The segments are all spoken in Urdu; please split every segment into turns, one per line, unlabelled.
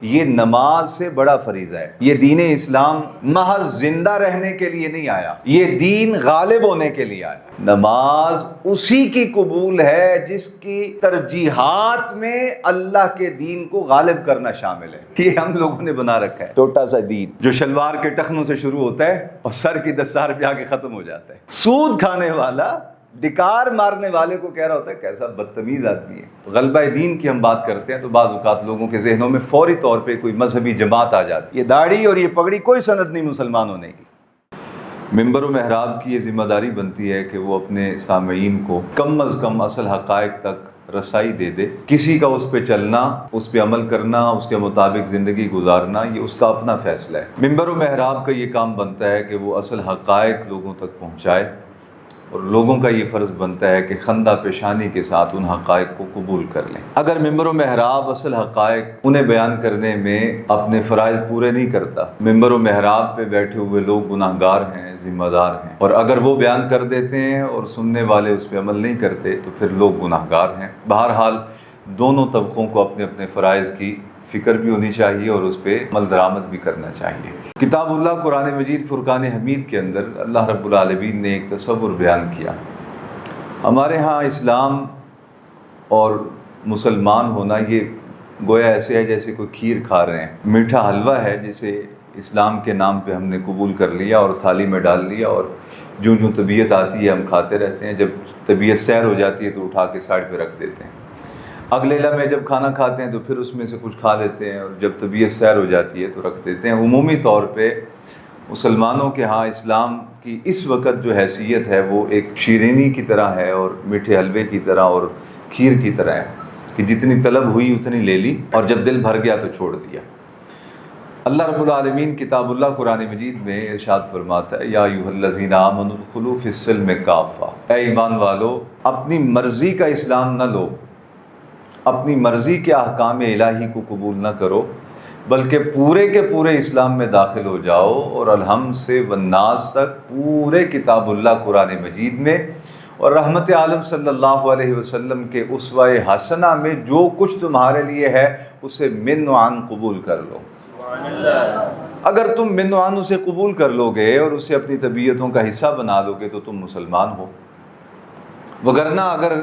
یہ نماز سے بڑا فریضہ ہے۔ یہ دین اسلام محض زندہ رہنے کے لیے نہیں آیا، یہ دین غالب ہونے کے لیے آیا۔ نماز اسی کی قبول ہے جس کی ترجیحات میں اللہ کے دین کو غالب کرنا شامل ہے۔ یہ ہم لوگوں نے بنا رکھا ہے چھوٹا سا دین جو شلوار کے ٹخنوں سے شروع ہوتا ہے اور سر کی دستار پہ آ کے ختم ہو جاتا ہے۔ سود کھانے والا، ڈکار مارنے والے کو کہہ رہا ہوتا ہے کیسا بدتمیز آدمی ہے۔ غلبہ دین کی ہم بات کرتے ہیں تو بعض اوقات لوگوں کے ذہنوں میں فوری طور پہ کوئی مذہبی جماعت آ جاتی ہے۔ یہ داڑھی اور یہ پگڑی کوئی سند نہیں مسلمان ہونے کی۔ ممبر و محراب کی یہ ذمہ داری بنتی ہے کہ وہ اپنے سامعین کو کم از کم اصل حقائق تک رسائی دے دے۔ کسی کا اس پہ چلنا، اس پہ عمل کرنا، اس کے مطابق زندگی گزارنا یہ اس کا اپنا فیصلہ ہے۔ ممبر و محراب کا یہ کام بنتا ہے کہ وہ اصل حقائق لوگوں تک پہنچائے، اور لوگوں کا یہ فرض بنتا ہے کہ خندہ پیشانی کے ساتھ ان حقائق کو قبول کر لیں۔ اگر ممبر و محراب اصل حقائق انہیں بیان کرنے میں اپنے فرائض پورے نہیں کرتا، ممبر و محراب پہ بیٹھے ہوئے لوگ گناہ گار ہیں، ذمہ دار ہیں، اور اگر وہ بیان کر دیتے ہیں اور سننے والے اس پہ عمل نہیں کرتے تو پھر لوگ گناہ گار ہیں۔ بہرحال دونوں طبقوں کو اپنے اپنے فرائض کی فکر بھی ہونی چاہیے اور اس پہ عمل درآمد بھی کرنا چاہیے۔ کتاب اللہ قرآن مجید فرقان حمید کے اندر اللہ رب العالمین نے ایک تصور بیان کیا۔ ہمارے ہاں اسلام اور مسلمان ہونا یہ گویا ایسے ہے جیسے کوئی کھیر کھا رہے ہیں، میٹھا حلوہ ہے جسے اسلام کے نام پہ ہم نے قبول کر لیا اور تھالی میں ڈال لیا، اور جوں جوں طبیعت آتی ہے ہم کھاتے رہتے ہیں۔ جب طبیعت سیر ہو جاتی ہے تو اٹھا کے سائڈ پہ رکھ دیتے ہیں۔ اگلے لمحے جب کھانا کھاتے ہیں تو پھر اس میں سے کچھ کھا لیتے ہیں، اور جب طبیعت سیر ہو جاتی ہے تو رکھ دیتے ہیں۔ عمومی طور پہ مسلمانوں کے ہاں اسلام کی اس وقت جو حیثیت ہے وہ ایک شیرینی کی طرح ہے اور میٹھے حلوے کی طرح اور کھیر کی طرح ہے کہ جتنی طلب ہوئی اتنی لے لی اور جب دل بھر گیا تو چھوڑ دیا۔ اللہ رب العالمین کتاب اللہ قرآن مجید میں ارشاد فرماتا ہے یا ایھا الذین آمنوا ادخلوا فی السلم کافہ، اے ایمان والو اپنی مرضی کا اسلام نہ لو، اپنی مرضی کے احکام الہی کو قبول نہ کرو، بلکہ پورے کے پورے اسلام میں داخل ہو جاؤ، اور الحمد سے والناس تک پورے کتاب اللہ قرآن مجید میں اور رحمت عالم صلی اللہ علیہ وسلم کے اسوہ حسنہ میں جو کچھ تمہارے لیے ہے اسے من و عن قبول کر لو۔ اگر تم من و عن اسے قبول کر لو گے اور اسے اپنی طبیعتوں کا حصہ بنا لو گے تو تم مسلمان ہو، وگرنہ اگر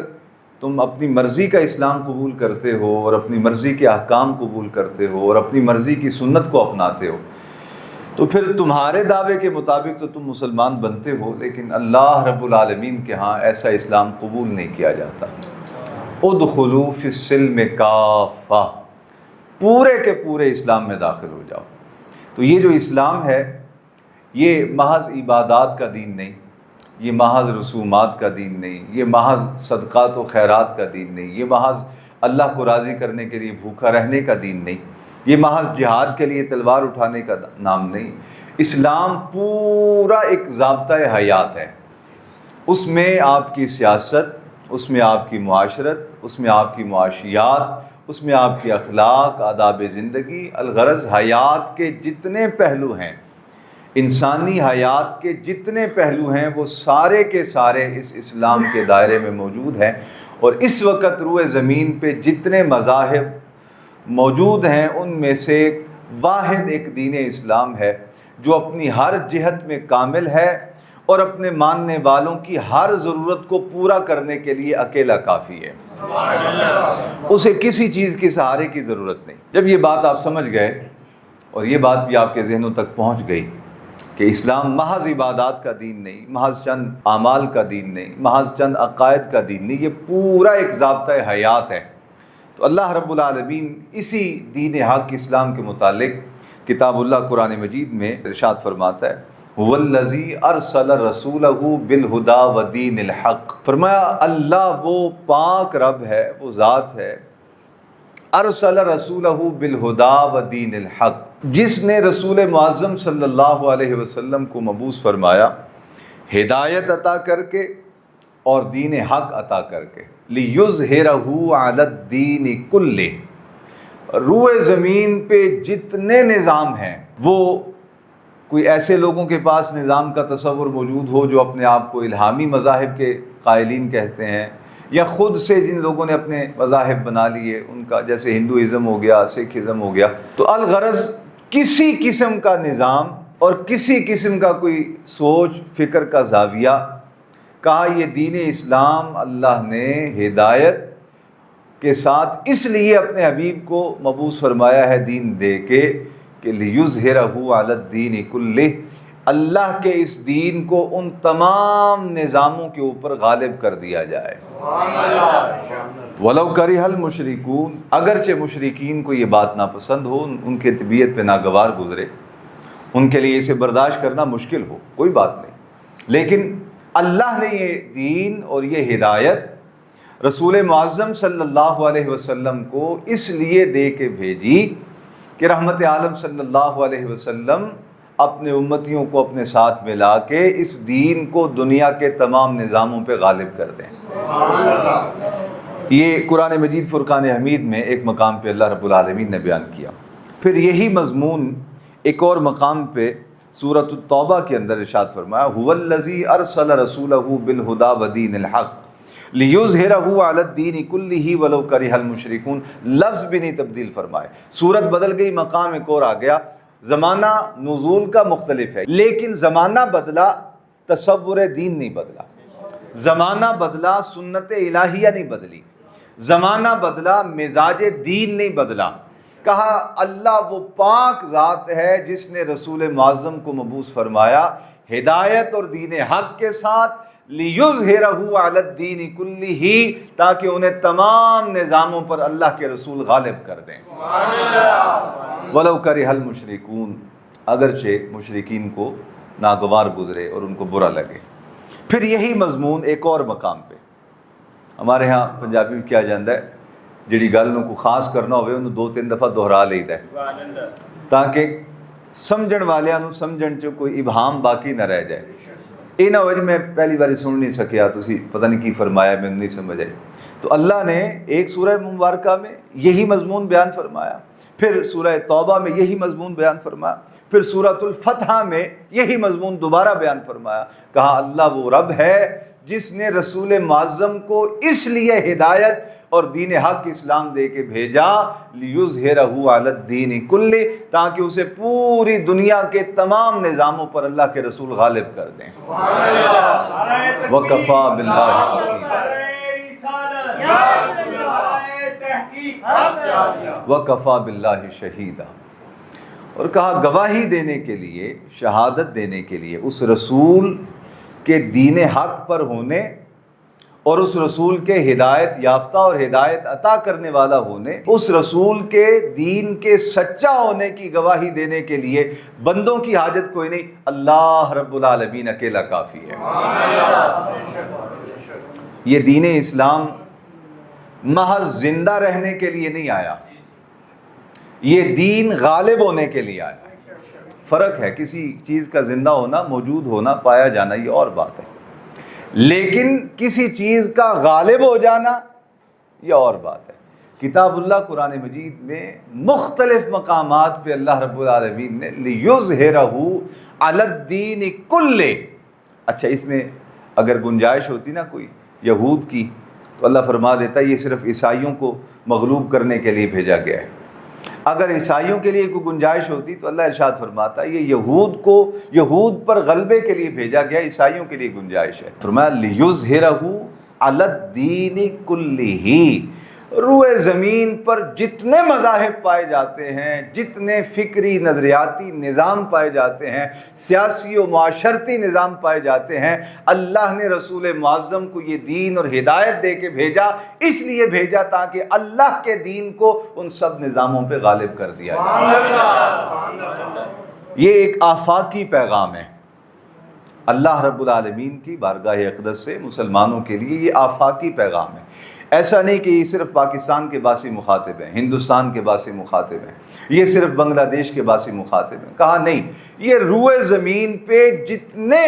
تم اپنی مرضی کا اسلام قبول کرتے ہو اور اپنی مرضی کے احکام قبول کرتے ہو اور اپنی مرضی کی سنت کو اپناتے ہو تو پھر تمہارے دعوے کے مطابق تو تم مسلمان بنتے ہو، لیکن اللہ رب العالمین کے ہاں ایسا اسلام قبول نہیں کیا جاتا۔ ادخلوا فی السلم کافہ، پورے کے پورے اسلام میں داخل ہو جاؤ۔ تو یہ جو اسلام ہے یہ محض عبادات کا دین نہیں، یہ محض رسومات کا دین نہیں، یہ محض صدقات و خیرات کا دین نہیں، یہ محض اللہ کو راضی کرنے کے لیے بھوکا رہنے کا دین نہیں، یہ محض جہاد کے لیے تلوار اٹھانے کا نام نہیں۔ اسلام پورا ایک ضابطۂ حیات ہے۔ اس میں آپ کی سیاست، اس میں آپ کی معاشرت، اس میں آپ کی معاشیات، اس میں آپ کی اخلاق، آداب زندگی، الغرض حیات کے جتنے پہلو ہیں، انسانی حیات کے جتنے پہلو ہیں وہ سارے کے سارے اس اسلام کے دائرے میں موجود ہیں۔ اور اس وقت روئے زمین پہ جتنے مذاہب موجود ہیں ان میں سے واحد ایک دین اسلام ہے جو اپنی ہر جہت میں کامل ہے اور اپنے ماننے والوں کی ہر ضرورت کو پورا کرنے کے لیے اکیلا کافی ہے۔ اسے کسی چیز کے سہارے کی ضرورت نہیں۔ جب یہ بات آپ سمجھ گئے اور یہ بات بھی آپ کے ذہنوں تک پہنچ گئی کہ اسلام محض عبادات کا دین نہیں، محض چند اعمال کا دین نہیں، محض چند عقائد کا دین نہیں، یہ پورا ایک ضابطۂ حیات ہے، تو اللہ رب العالمین اسی دین حق اسلام کے متعلق کتاب اللہ قرآن مجید میں ارشاد فرماتا ہے وَالَّذِي أَرْسَلَ رَسُولَهُ بِالْهُدَى وَدِينِ الْحَقِّ، فرمایا اللہ وہ پاک رب ہے، وہ ذات ہے، ارسل رسولہ بالہدی ودین الحق، جس نے رسول معظم صلی اللہ علیہ وسلم کو مبعوث فرمایا ہدایت عطا کر کے اور دین حق عطا کر کے، لِيُظْهِرَهُ عَلَى الدِّينِ كُلِّهِ، روئے زمین پہ جتنے نظام ہیں، وہ کوئی ایسے لوگوں کے پاس نظام کا تصور موجود ہو جو اپنے آپ کو الہامی مذاہب کے قائلین کہتے ہیں، یا خود سے جن لوگوں نے اپنے مذاہب بنا لیے، ان کا جیسے ہندوازم ہو گیا، سکھ ازم ہو گیا، تو الغرض کسی قسم کا نظام اور کسی قسم کا کوئی سوچ فکر کا زاویہ، کہا یہ دین اسلام اللہ نے ہدایت کے ساتھ اس لیے اپنے حبیب کو مبعوث فرمایا ہے دین دے کے کہ لِیُظْہِرَہُ عَلَى الدِّینِ کُلِّہ، اللہ کے اس دین کو ان تمام نظاموں کے اوپر غالب کر دیا جائے۔ وَلَوْ كَرِهَ الْمُشْرِكُونَ، اگرچہ مشرکین کو یہ بات ناپسند ہو، ان کے طبیعت پہ ناگوار گزرے، ان کے لیے اسے برداشت کرنا مشکل ہو، کوئی بات نہیں، لیکن اللہ نے یہ دین اور یہ ہدایت رسول معظم صلی اللہ علیہ وسلم کو اس لیے دے کے بھیجی کہ رحمت عالم صلی اللہ علیہ وسلم اپنے امتیوں کو اپنے ساتھ ملا کے اس دین کو دنیا کے تمام نظاموں پہ غالب کر دیں۔ یہ قرآن مجید فرقان حمید میں ایک مقام پہ اللہ رب العالمین نے بیان کیا۔ پھر یہی مضمون ایک اور مقام پہ سورۃ التوبہ کے اندر ارشاد فرمایا، هو الذی ارسل رسولہ بالہدی ودین الحق لِیُظْہِرَہُ عَلَى الدِّینِ کُلِّہِ وَلَوْ کَرِہَ الْمُشْرِکُونَ، لفظ بھی نہیں تبدیل فرمائے، صورت بدل گئی، مقام ایک اور آ گیا، زمانہ نزول کا مختلف ہے، لیکن زمانہ بدلا، تصور دین نہیں بدلا، زمانہ بدلا، سنت الہیہ نہیں بدلی، زمانہ بدلا، مزاج دین نہیں بدلا۔ کہا اللہ وہ پاک ذات ہے جس نے رسول معظم کو مبعوث فرمایا ہدایت اور دین حق کے ساتھ، لِیُظْہِرَہُ عَلَى الدِّینِ کُلِّہِ، تاکہ انہیں تمام نظاموں پر اللہ کے رسول غالب کر دیں۔ وَلَوْ كَرِهَ الْمُشْرِكُونَ، اگرچہ مشرکین کو ناگوار گزرے اور ان کو برا لگے۔ پھر یہی مضمون ایک اور مقام پہ ہمارے ہاں پنجابی میں کیا جاندہ ہے، جڑی گل کو خاص کرنا ہوئے انہوں 2-3 دفعہ دہرا لئیدا ہے تاکہ سمجھن والیاں سمجھن چ کوئی ابہام باقی نہ رہ جائے۔ یہ نہ ہو جی میں پہلی باری سن نہیں سکیا، تسی پتہ نہیں کی فرمایا، میں نہیں سمجھ آئی۔ تو اللہ نے ایک سورہ مبارکہ میں یہی مضمون بیان فرمایا، پھر سورہ توبہ میں یہی مضمون بیان فرمایا، پھر سورۃ الفتح میں یہی مضمون دوبارہ بیان فرمایا۔ کہا اللہ وہ رب ہے جس نے رسول معظم کو اس لیے ہدایت اور دین حق اسلام دے کے بھیجا، لِیُظْہِرَہُ عَلَى الدِّینِ کُلِّہِ، تاکہ اسے پوری دنیا کے تمام نظاموں پر اللہ کے رسول غالب کر دیں۔ وَكَفَى بِاللَّهِ حَكِیمًا، وَكَفَى بِاللَّهِ شَہِیدًا، اور کہا گواہی دینے کے لیے، شہادت دینے کے لیے اس رسول کے دین حق پر ہونے اور اس رسول کے ہدایت یافتہ اور ہدایت عطا کرنے والا ہونے، اس رسول کے دین کے سچا ہونے کی گواہی دینے کے لیے بندوں کی حاجت کوئی نہیں، اللہ رب العالمین اکیلا کافی ہے۔ یہ دین اسلام محض زندہ رہنے کے لیے نہیں آیا، یہ دین غالب ہونے کے لیے آیا۔ فرق ہے، کسی چیز کا زندہ ہونا، موجود ہونا، پایا جانا، یہ اور بات ہے، لیکن کسی چیز کا غالب ہو جانا یہ اور بات ہے۔ کتاب اللہ قرآن مجید میں مختلف مقامات پہ اللہ رب العالمین نے لِیُظْہِرَہُ عَلَى الدِّینِ کُلِّہِ، اچھا اس میں اگر گنجائش ہوتی نا کوئی یہود کی تو اللہ فرما دیتا یہ صرف عیسائیوں کو مغلوب کرنے کے لیے بھیجا گیا ہے۔ اگر عیسائیوں کے لیے کوئی گنجائش ہوتی تو اللہ ارشاد فرماتا یہ یہود پر غلبے کے لیے بھیجا گیا، عیسائیوں کے لیے گنجائش ہے۔ فرمایا لِیُظْہِرَہُ عَلَى الدِّینِ کُلِّہِ، روئے زمین پر جتنے مذاہب پائے جاتے ہیں، جتنے فکری نظریاتی نظام پائے جاتے ہیں، سیاسی و معاشرتی نظام پائے جاتے ہیں، اللہ نے رسول معظم کو یہ دین اور ہدایت دے کے بھیجا، اس لیے بھیجا تاکہ اللہ کے دین کو ان سب نظاموں پہ غالب کر دیا جائے۔ یہ ایک آفاقی پیغام ہے اللہ رب العالمین کی بارگاہ اقدس سے مسلمانوں کے لیے، یہ آفاقی پیغام ہے۔ ایسا نہیں کہ یہ صرف پاکستان کے باسی مخاطب ہیں، ہندوستان کے باسی مخاطب ہیں، یہ صرف بنگلہ دیش کے باسی مخاطب ہیں، کہا نہیں، یہ روئے زمین پہ جتنے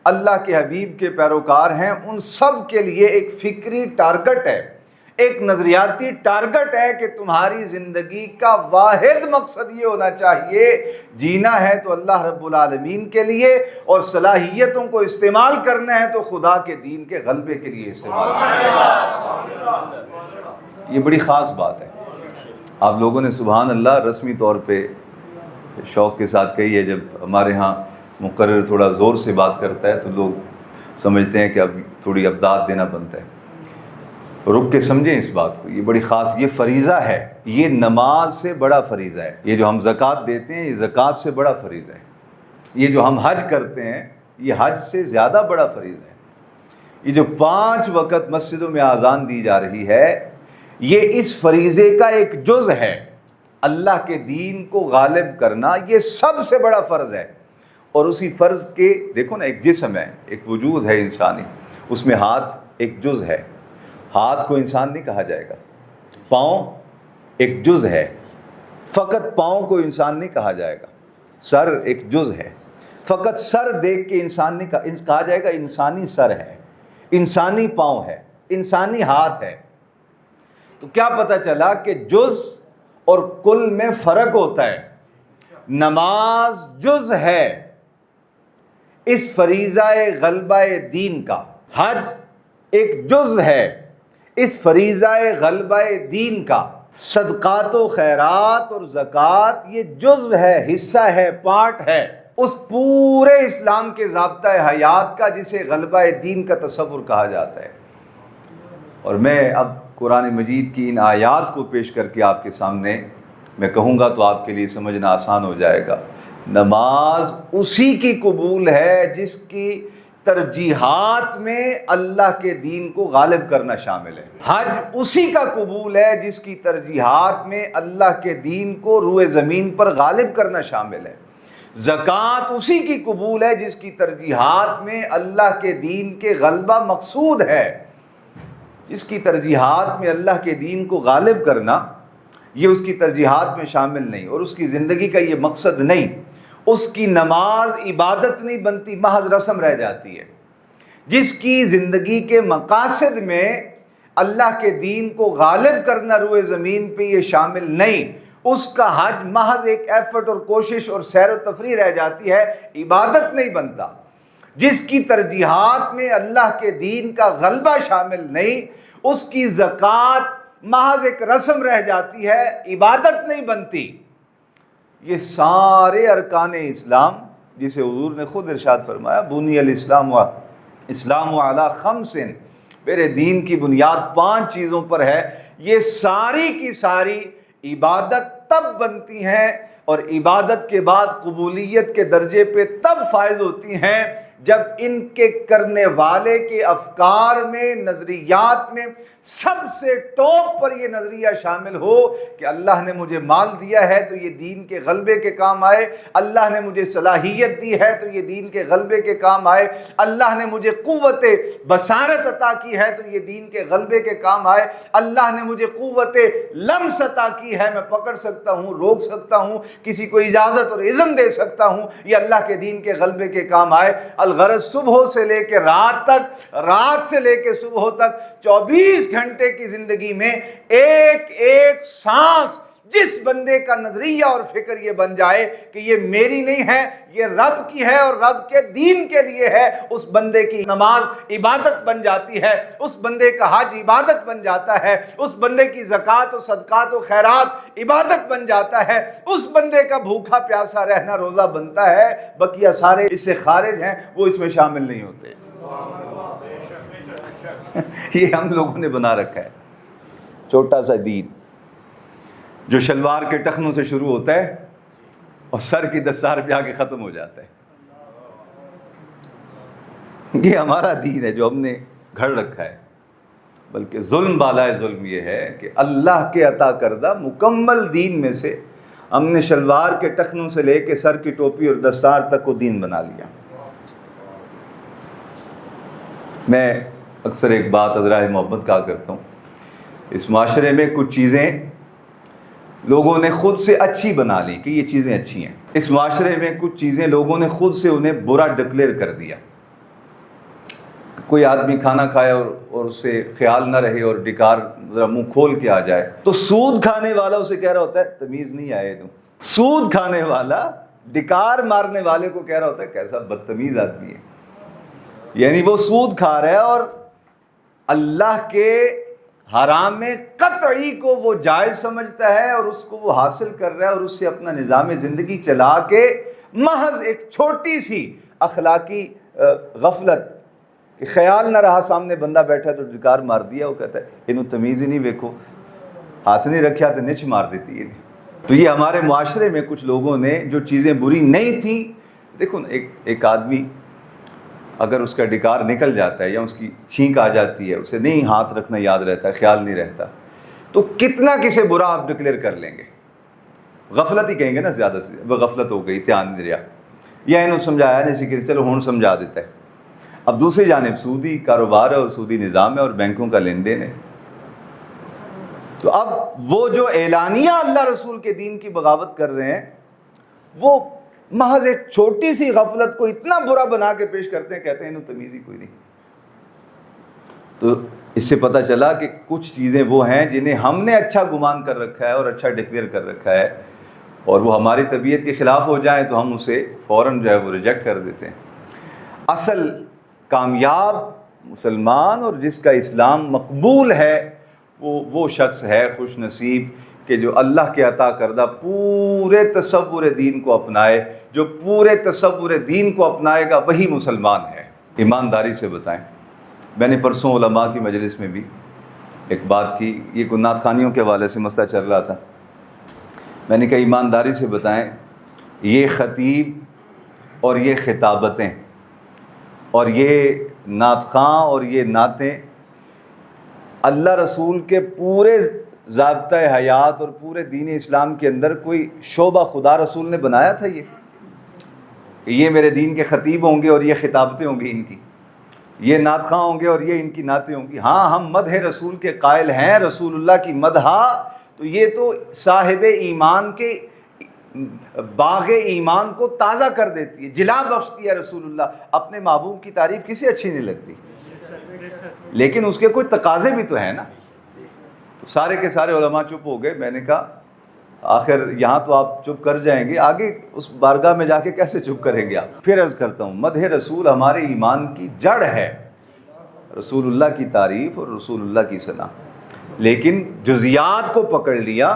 اللہ کے حبیب کے پیروکار ہیں ان سب کے لیے ایک فکری ٹارگٹ ہے، ایک نظریاتی ٹارگٹ ہے کہ تمہاری زندگی کا واحد مقصد یہ ہونا چاہیے، جینا ہے تو اللہ رب العالمین کے لیے، اور صلاحیتوں کو استعمال کرنا ہے تو خدا کے دین کے غلبے کے لیے استعمال کرنا ہے۔ یہ بڑی خاص بات ہے۔ آپ لوگوں نے سبحان اللہ رسمی طور پہ شوق کے ساتھ کہی ہے۔ جب ہمارے ہاں مقرر تھوڑا زور سے بات کرتا ہے تو لوگ سمجھتے ہیں کہ اب تھوڑی ابداد دینا بنتا ہے۔ رک کے سمجھیں اس بات کو، یہ بڑی خاص، یہ فریضہ ہے، یہ نماز سے بڑا فریضہ ہے۔ یہ جو ہم زکوٰۃ دیتے ہیں یہ زکوٰۃ سے بڑا فریضہ ہے۔ یہ جو ہم حج کرتے ہیں یہ حج سے زیادہ بڑا فریضہ ہے۔ یہ جو 5 وقت مسجدوں میں اذان دی جا رہی ہے یہ اس فریضے کا ایک جز ہے۔ اللہ کے دین کو غالب کرنا یہ سب سے بڑا فرض ہے، اور اسی فرض کے دیکھو نا، ایک جسم ہے، ایک وجود ہے انسانی، اس میں ہاتھ ایک جز ہے، ہاتھ کو انسان نہیں کہا جائے گا۔ پاؤں ایک جز ہے، فقط پاؤں کو انسان نہیں کہا جائے گا۔ سر ایک جز ہے، فقط سر دیکھ کے انسان نہیں کہا جائے گا، انسانی سر ہے، انسانی پاؤں ہے، انسانی ہاتھ ہے۔ تو کیا پتہ چلا کہ جز اور کل میں فرق ہوتا ہے۔ نماز جز ہے اس فریضہ غلبہ دین کا، حج ایک جزو ہے اس فریضہ غلبہ دین کا، صدقات و خیرات اور زکوٰۃ یہ جزو ہے، حصہ ہے، پارٹ ہے اس پورے اسلام کے ضابطہ حیات کا جسے غلبہ دین کا تصور کہا جاتا ہے۔ اور میں اب قرآن مجید کی ان آیات کو پیش کر کے آپ کے سامنے میں کہوں گا تو آپ کے لیے سمجھنا آسان ہو جائے گا۔ نماز اسی کی قبول ہے جس کی ترجیحات میں اللہ کے دین کو غالب کرنا شامل ہے۔ حج اسی کا قبول ہے جس کی ترجیحات میں اللہ کے دین کو روئے زمین پر غالب کرنا شامل ہے۔ زکوٰۃ اسی کی قبول ہے جس کی ترجیحات میں اللہ کے دین کے غلبہ مقصود ہے۔ جس کی ترجیحات میں اللہ کے دین کو غالب کرنا یہ اس کی ترجیحات میں شامل نہیں، اور اس کی زندگی کا یہ مقصد نہیں، اس کی نماز عبادت نہیں بنتی، محض رسم رہ جاتی ہے۔ جس کی زندگی کے مقاصد میں اللہ کے دین کو غالب کرنا روئے زمین پہ یہ شامل نہیں، اس کا حج محض ایک ایفرٹ اور کوشش اور سیر و تفریح رہ جاتی ہے، عبادت نہیں بنتا۔ جس کی ترجیحات میں اللہ کے دین کا غلبہ شامل نہیں، اس کی زکوٰۃ محض ایک رسم رہ جاتی ہے، عبادت نہیں بنتی۔ یہ سارے ارکان اسلام جسے حضور نے خود ارشاد فرمایا، بنی الاسلام علی خمس، میرے دین کی بنیاد 5 چیزوں پر ہے، یہ ساری کی ساری عبادت تب بنتی ہیں اور عبادت کے بعد قبولیت کے درجے پہ تب فائز ہوتی ہیں جب ان کے کرنے والے کے افکار میں، نظریات میں سب سے ٹاپ پر یہ نظریہ شامل ہو کہ اللہ نے مجھے مال دیا ہے تو یہ دین کے غلبے کے کام آئے، اللہ نے مجھے صلاحیت دی ہے تو یہ دین کے غلبے کے کام آئے، اللہ نے مجھے قوت بصارت عطا کی ہے تو یہ دین کے غلبے کے کام آئے، اللہ نے مجھے قوت لمس عطا کی ہے، میں پکڑ سکتا ہوں، روک سکتا ہوں، کسی کو اجازت اور اذن دے سکتا ہوں، یہ اللہ کے دین کے غلبے کے کام آئے۔ الغرض صبح سے لے کے رات تک، رات سے لے کے صبح تک 24 گھنٹے کی زندگی میں ایک ایک سانس جس بندے کا نظریہ اور فکر یہ بن جائے کہ یہ میری نہیں ہے، یہ رب کی ہے اور رب کے دین کے لیے ہے، اس بندے کی نماز عبادت بن جاتی ہے، اس بندے کا حج عبادت بن جاتا ہے، اس بندے کی زکوٰۃ و صدقات و خیرات عبادت بن جاتا ہے، اس بندے کا بھوکا پیاسا رہنا روزہ بنتا ہے۔ بقیہ سارے اس سے خارج ہیں، وہ اس میں شامل نہیں ہوتے۔ یہ ہم لوگوں نے بنا رکھا ہے چھوٹا سا دین جو شلوار کے ٹخنوں سے شروع ہوتا ہے اور سر کی دستار پہ آ کے ختم ہو جاتا ہے۔ یہ ہمارا دین ہے جو ہم نے گھڑ رکھا ہے۔ بلکہ ظلم بالائے ظلم یہ ہے کہ اللہ کے عطا کردہ مکمل دین میں سے ہم نے شلوار کے ٹخنوں سے لے کے سر کی ٹوپی اور دستار تک کو دین بنا لیا۔ میں اکثر ایک بات عذرائے محبت کہا کرتا ہوں، اس معاشرے میں کچھ چیزیں لوگوں نے خود سے اچھی بنا لی کہ یہ چیزیں اچھی ہیں، اس معاشرے میں کچھ چیزیں لوگوں نے خود سے انہیں برا ڈکلیئر کر دیا۔ کوئی آدمی کھانا کھائے اور اسے خیال نہ رہے اور ڈکار ذرا منہ کھول کے آ جائے تو سود کھانے والا اسے کہہ رہا ہوتا ہے تمیز نہیں آئے تم. سود کھانے والا ڈکار مارنے والے کو کہہ رہا ہوتا ہے کیسا بدتمیز آدمی ہے. یعنی وہ سود کھا رہا ہے اور اللہ کے حرام قطعی کو وہ جائز سمجھتا ہے اور اس کو وہ حاصل کر رہا ہے اور اس سے اپنا نظام زندگی چلا کے محض ایک چھوٹی سی اخلاقی غفلت کہ خیال نہ رہا سامنے بندہ بیٹھا تو ڈکار مار دیا. وہ کہتا ہے انہوں تمیز ہی نہیں ویکھو ہاتھ نہیں رکھیا تو نچ مار دیتی ہے. تو یہ ہمارے معاشرے میں کچھ لوگوں نے جو چیزیں بری نہیں تھیں, دیکھو نا ایک آدمی اگر اس کا ڈکار نکل جاتا ہے یا اس کی چھینک آ جاتی ہے, اسے نہیں ہاتھ رکھنا یاد رہتا ہے, خیال نہیں رہتا, تو کتنا کسے برا آپ ڈکلیئر کر لیں گے. غفلت ہی کہیں گے نا زیادہ سے, وہ غفلت ہو گئی, دھیان نہیں رہا, یا انہوں سمجھایا نہیں سیکھے, چلو ہون سمجھا دیتا ہے. اب دوسری جانب سودی کاروبار ہے اور سودی نظام ہے اور بینکوں کا لین دین ہے. تو اب وہ جو اعلانیہ اللہ رسول کے دین کی بغاوت کر رہے ہیں وہ محض ایک چھوٹی سی غفلت کو اتنا برا بنا کے پیش کرتے ہیں, کہتے ہیں انہوں تمیز ہی کوئی نہیں. تو اس سے پتہ چلا کہ کچھ چیزیں وہ ہیں جنہیں ہم نے اچھا گمان کر رکھا ہے اور اچھا ڈکلیئر کر رکھا ہے, اور وہ ہماری طبیعت کے خلاف ہو جائیں تو ہم اسے فوراً جو ہے وہ ریجیکٹ کر دیتے ہیں. اصل کامیاب مسلمان اور جس کا اسلام مقبول ہے وہ شخص ہے خوش نصیب کہ جو اللہ کے عطا کردہ پورے تصور دین کو اپنائے. جو پورے تصور دین کو اپنائے گا وہی مسلمان ہے. ایمانداری سے بتائیں, میں نے پرسوں علماء کی مجلس میں بھی ایک بات کی, یہ نعت خوانیوں کے حوالے سے مسئلہ چل رہا تھا. میں نے کہا ایمانداری سے بتائیں, یہ خطیب اور یہ خطابتیں اور یہ نعت خواں اور یہ نعتیں اللہ رسول کے پورے ضابطۂ حیات اور پورے دین اسلام کے اندر کوئی شعبہ خدا رسول نے بنایا تھا یہ کہ یہ میرے دین کے خطیب ہوں گے اور یہ خطابتیں ہوں گی ان کی, یہ نعت خواں ہوں گے اور یہ ان کی نعتیں ہوں گی. ہاں ہم مدح رسول کے قائل ہیں, رسول اللہ کی مدح تو یہ تو صاحب ایمان کے باغ ایمان کو تازہ کر دیتی ہے, جلا بخشتی ہے. رسول اللہ اپنے محبوب کی تعریف کسی اچھی نہیں لگتی, لیکن اس کے کوئی تقاضے بھی تو ہیں نا. تو سارے کے سارے علماء چپ ہو گئے. میں نے کہا آخر یہاں تو آپ چپ کر جائیں گے, آگے اس بارگاہ میں جا کے کیسے چپ کریں گے آپ. پھر عرض کرتا ہوں, مدح رسول ہمارے ایمان کی جڑ ہے, رسول اللہ کی تعریف اور رسول اللہ کی ثنا, لیکن جزیات کو پکڑ لیا,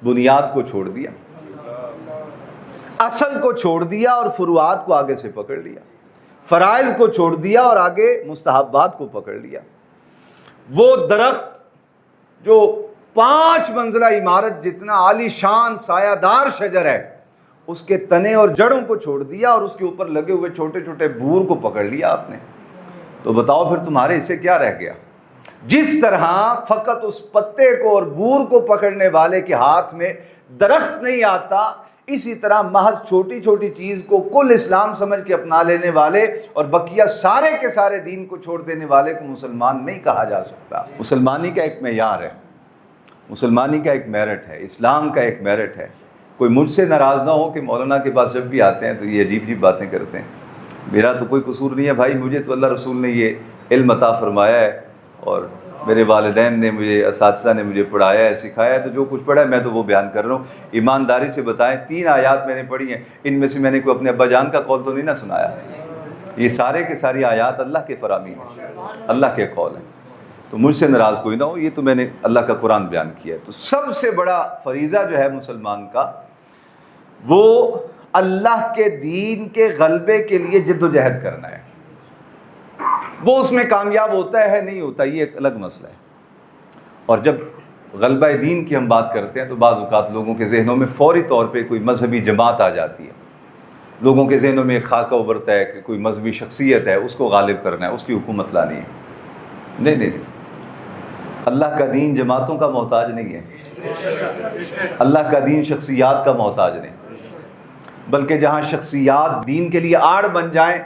بنیاد کو چھوڑ دیا, اصل کو چھوڑ دیا اور فروعات کو آگے سے پکڑ لیا, فرائض کو چھوڑ دیا اور آگے مستحبات کو پکڑ لیا. وہ درخت جو 5 منزلہ عمارت جتنا عالی شان سایہ دار شجر ہے, اس کے تنے اور جڑوں کو چھوڑ دیا اور اس کے اوپر لگے ہوئے چھوٹے چھوٹے بور کو پکڑ لیا آپ نے. تو بتاؤ پھر تمہارے اسے کیا رہ گیا. جس طرح فقط اس پتے کو اور بور کو پکڑنے والے کے ہاتھ میں درخت نہیں آتا, اسی طرح محض چھوٹی چھوٹی چیز کو کل اسلام سمجھ کے اپنا لینے والے اور بقیہ سارے کے سارے دین کو چھوڑ دینے والے کو مسلمان نہیں کہا جا سکتا. مسلمانی کا ایک معیار ہے, مسلمانی کا ایک میرٹ ہے, اسلام کا ایک میرٹ ہے. کوئی مجھ سے ناراض نہ ہو کہ مولانا کے پاس جب بھی آتے ہیں تو یہ عجیب عجیب باتیں کرتے ہیں. میرا تو کوئی قصور نہیں ہے بھائی, مجھے تو اللہ رسول نے یہ علم عطا فرمایا ہے اور میرے والدین نے مجھے, اساتذہ نے مجھے پڑھایا ہے, سکھایا ہے, تو جو کچھ پڑھا ہے میں تو وہ بیان کر رہا ہوں. ایمانداری سے بتائیں, 3 آیات میں نے پڑھی ہیں, ان میں سے میں نے کوئی اپنے ابا جان کا قول تو نہیں نہ سنایا. یہ سارے کے ساری آیات اللہ کے فرامین ہیں, اللہ کے قول ہیں. تو مجھ سے ناراض کوئی نہ ہو, یہ تو میں نے اللہ کا قرآن بیان کیا ہے. تو سب سے بڑا فریضہ جو ہے مسلمان کا, وہ اللہ کے دین کے غلبے کے لیے جد و جہد کرنا ہے. وہ اس میں کامیاب ہوتا ہے نہیں ہوتا, یہ ایک الگ مسئلہ ہے. اور جب غلبہ دین کی ہم بات کرتے ہیں تو بعض اوقات لوگوں کے ذہنوں میں فوری طور پہ کوئی مذہبی جماعت آ جاتی ہے, لوگوں کے ذہنوں میں ایک خاکہ ابھرتا ہے کہ کوئی مذہبی شخصیت ہے, اس کو غالب کرنا ہے, اس کی حکومت لانی ہے. نہیں نہیں نہیں, اللہ کا دین جماعتوں کا محتاج نہیں ہے, اللہ کا دین شخصیات کا محتاج نہیں, بلکہ جہاں شخصیات دین کے لیے آڑ بن جائیں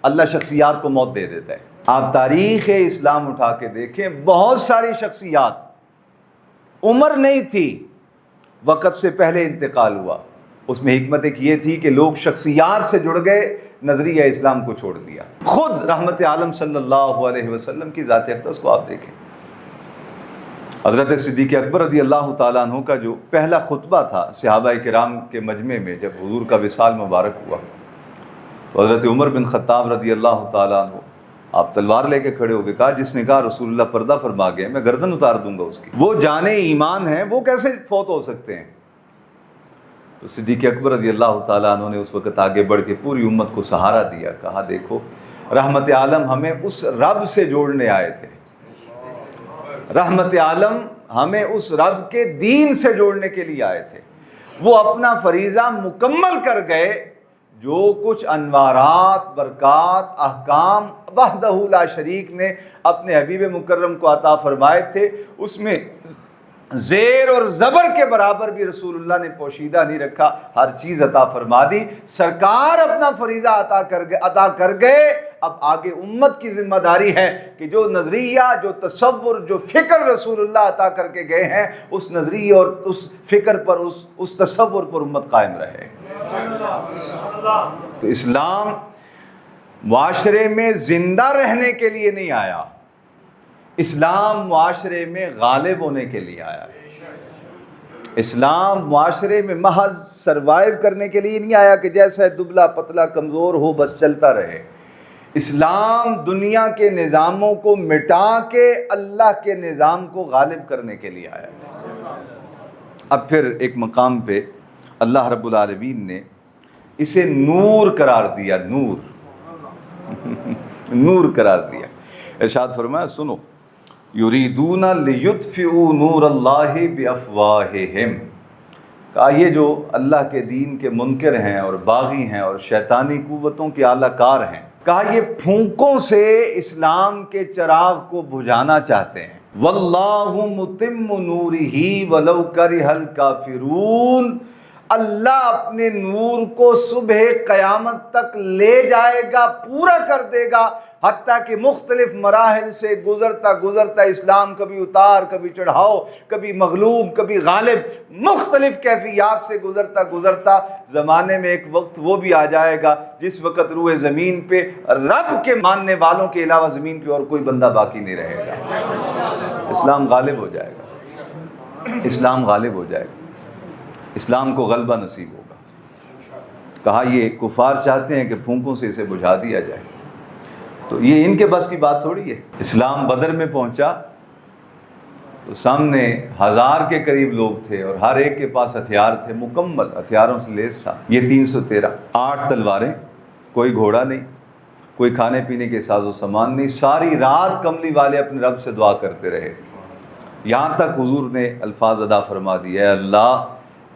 اللہ شخصیات کو موت دے دیتا ہے. آپ تاریخ اسلام اٹھا کے دیکھیں, بہت ساری شخصیات عمر نہیں تھی, وقت سے پہلے انتقال ہوا. اس میں حکمت ایک یہ تھی کہ لوگ شخصیات سے جڑ گئے, نظریہ اسلام کو چھوڑ دیا۔ خود رحمت عالم صلی اللہ علیہ وسلم کی ذات اقدس کو آپ دیکھیں، حضرت صدیق اکبر رضی اللہ تعالیٰ عنہ کا جو پہلا خطبہ تھا صحابہ کرام کے مجمع میں جب حضور کا وصال مبارک ہوا، تو حضرت عمر بن خطاب رضی اللہ تعالیٰ عنہ آپ تلوار لے کے کھڑے ہو گئے، کہا جس نے کہا رسول اللہ پردہ فرما گئے میں گردن اتار دوں گا اس کی، وہ جان ایمان ہیں وہ کیسے فوت ہو سکتے ہیں؟ تو صدیق اکبر رضی اللہ تعالیٰ عنہ نے اس وقت آگے بڑھ کے پوری امت کو سہارا دیا، کہا دیکھو رحمت عالم ہمیں اس رب سے جوڑنے آئے تھے، رحمت عالم ہمیں اس رب کے دین سے جوڑنے کے لیے آئے تھے، وہ اپنا فریضہ مکمل کر گئے، جو کچھ انوارات، برکات، احکام وحدہ لا شریک نے اپنے حبیب مکرم کو عطا فرمائے تھے، اس میں زیر اور زبر کے برابر بھی رسول اللہ نے پوشیدہ نہیں رکھا، ہر چیز عطا فرما دی، سرکار اپنا فریضہ ادا کر گئے۔ اب آگے امت کی ذمہ داری ہے کہ جو نظریہ، جو تصور، جو فکر رسول اللہ عطا کر کے گئے ہیں، اس نظریے اور اس فکر پر، اس تصور پر امت قائم رہے۔ تو اسلام معاشرے میں زندہ رہنے کے لیے نہیں آیا، اسلام معاشرے میں غالب ہونے کے لیے آیا ہے۔ اسلام معاشرے میں محض سروائیو کرنے کے لیے نہیں آیا کہ جیسا دبلا پتلا کمزور ہو بس چلتا رہے۔ اسلام دنیا کے نظاموں کو مٹا کے اللہ کے نظام کو غالب کرنے کے لیے آیا ہے۔ اب پھر ایک مقام پہ اللہ رب العالمین نے اسے نور قرار دیا، نور نور قرار دیا۔ ارشاد فرمایا سنو، یریدون لیطفئوا نور اللہ بافواہہم، کہا یہ جو اللہ کے دین کے منکر ہیں اور باغی ہیں اور شیطانی قوتوں کے اعلی کار ہیں، کہا یہ پھونکوں سے اسلام کے چراغ کو بجھانا چاہتے ہیں۔ واللہ متم نورہ ولو کرہ الکافرون، اللہ اپنے نور کو صبح قیامت تک لے جائے گا، پورا کر دے گا، حتیٰ کہ مختلف مراحل سے گزرتا گزرتا اسلام کبھی اتار، کبھی چڑھاؤ، کبھی مغلوب، کبھی غالب، مختلف کیفیات سے گزرتا گزرتا زمانے میں ایک وقت وہ بھی آ جائے گا جس وقت روئے زمین پہ رب کے ماننے والوں کے علاوہ زمین پہ اور کوئی بندہ باقی نہیں رہے گا۔ اسلام غالب ہو جائے گا، اسلام غالب ہو جائے گا، اسلام کو غلبہ نصیب ہوگا۔ کہا یہ کفار چاہتے ہیں کہ پھونکوں سے اسے بجھا دیا جائے، تو یہ ان کے بس کی بات تھوڑی ہے۔ اسلام بدر میں پہنچا تو سامنے 1000 کے قریب لوگ تھے اور ہر ایک کے پاس ہتھیار تھے، مکمل ہتھیاروں سے لیس تھا۔ یہ 313، 8 تلواریں، کوئی گھوڑا نہیں، کوئی کھانے پینے کے ساز و سامان نہیں، ساری رات کملی والے اپنے رب سے دعا کرتے رہے، یہاں تک حضور نے الفاظ ادا فرما دیے، اے اللہ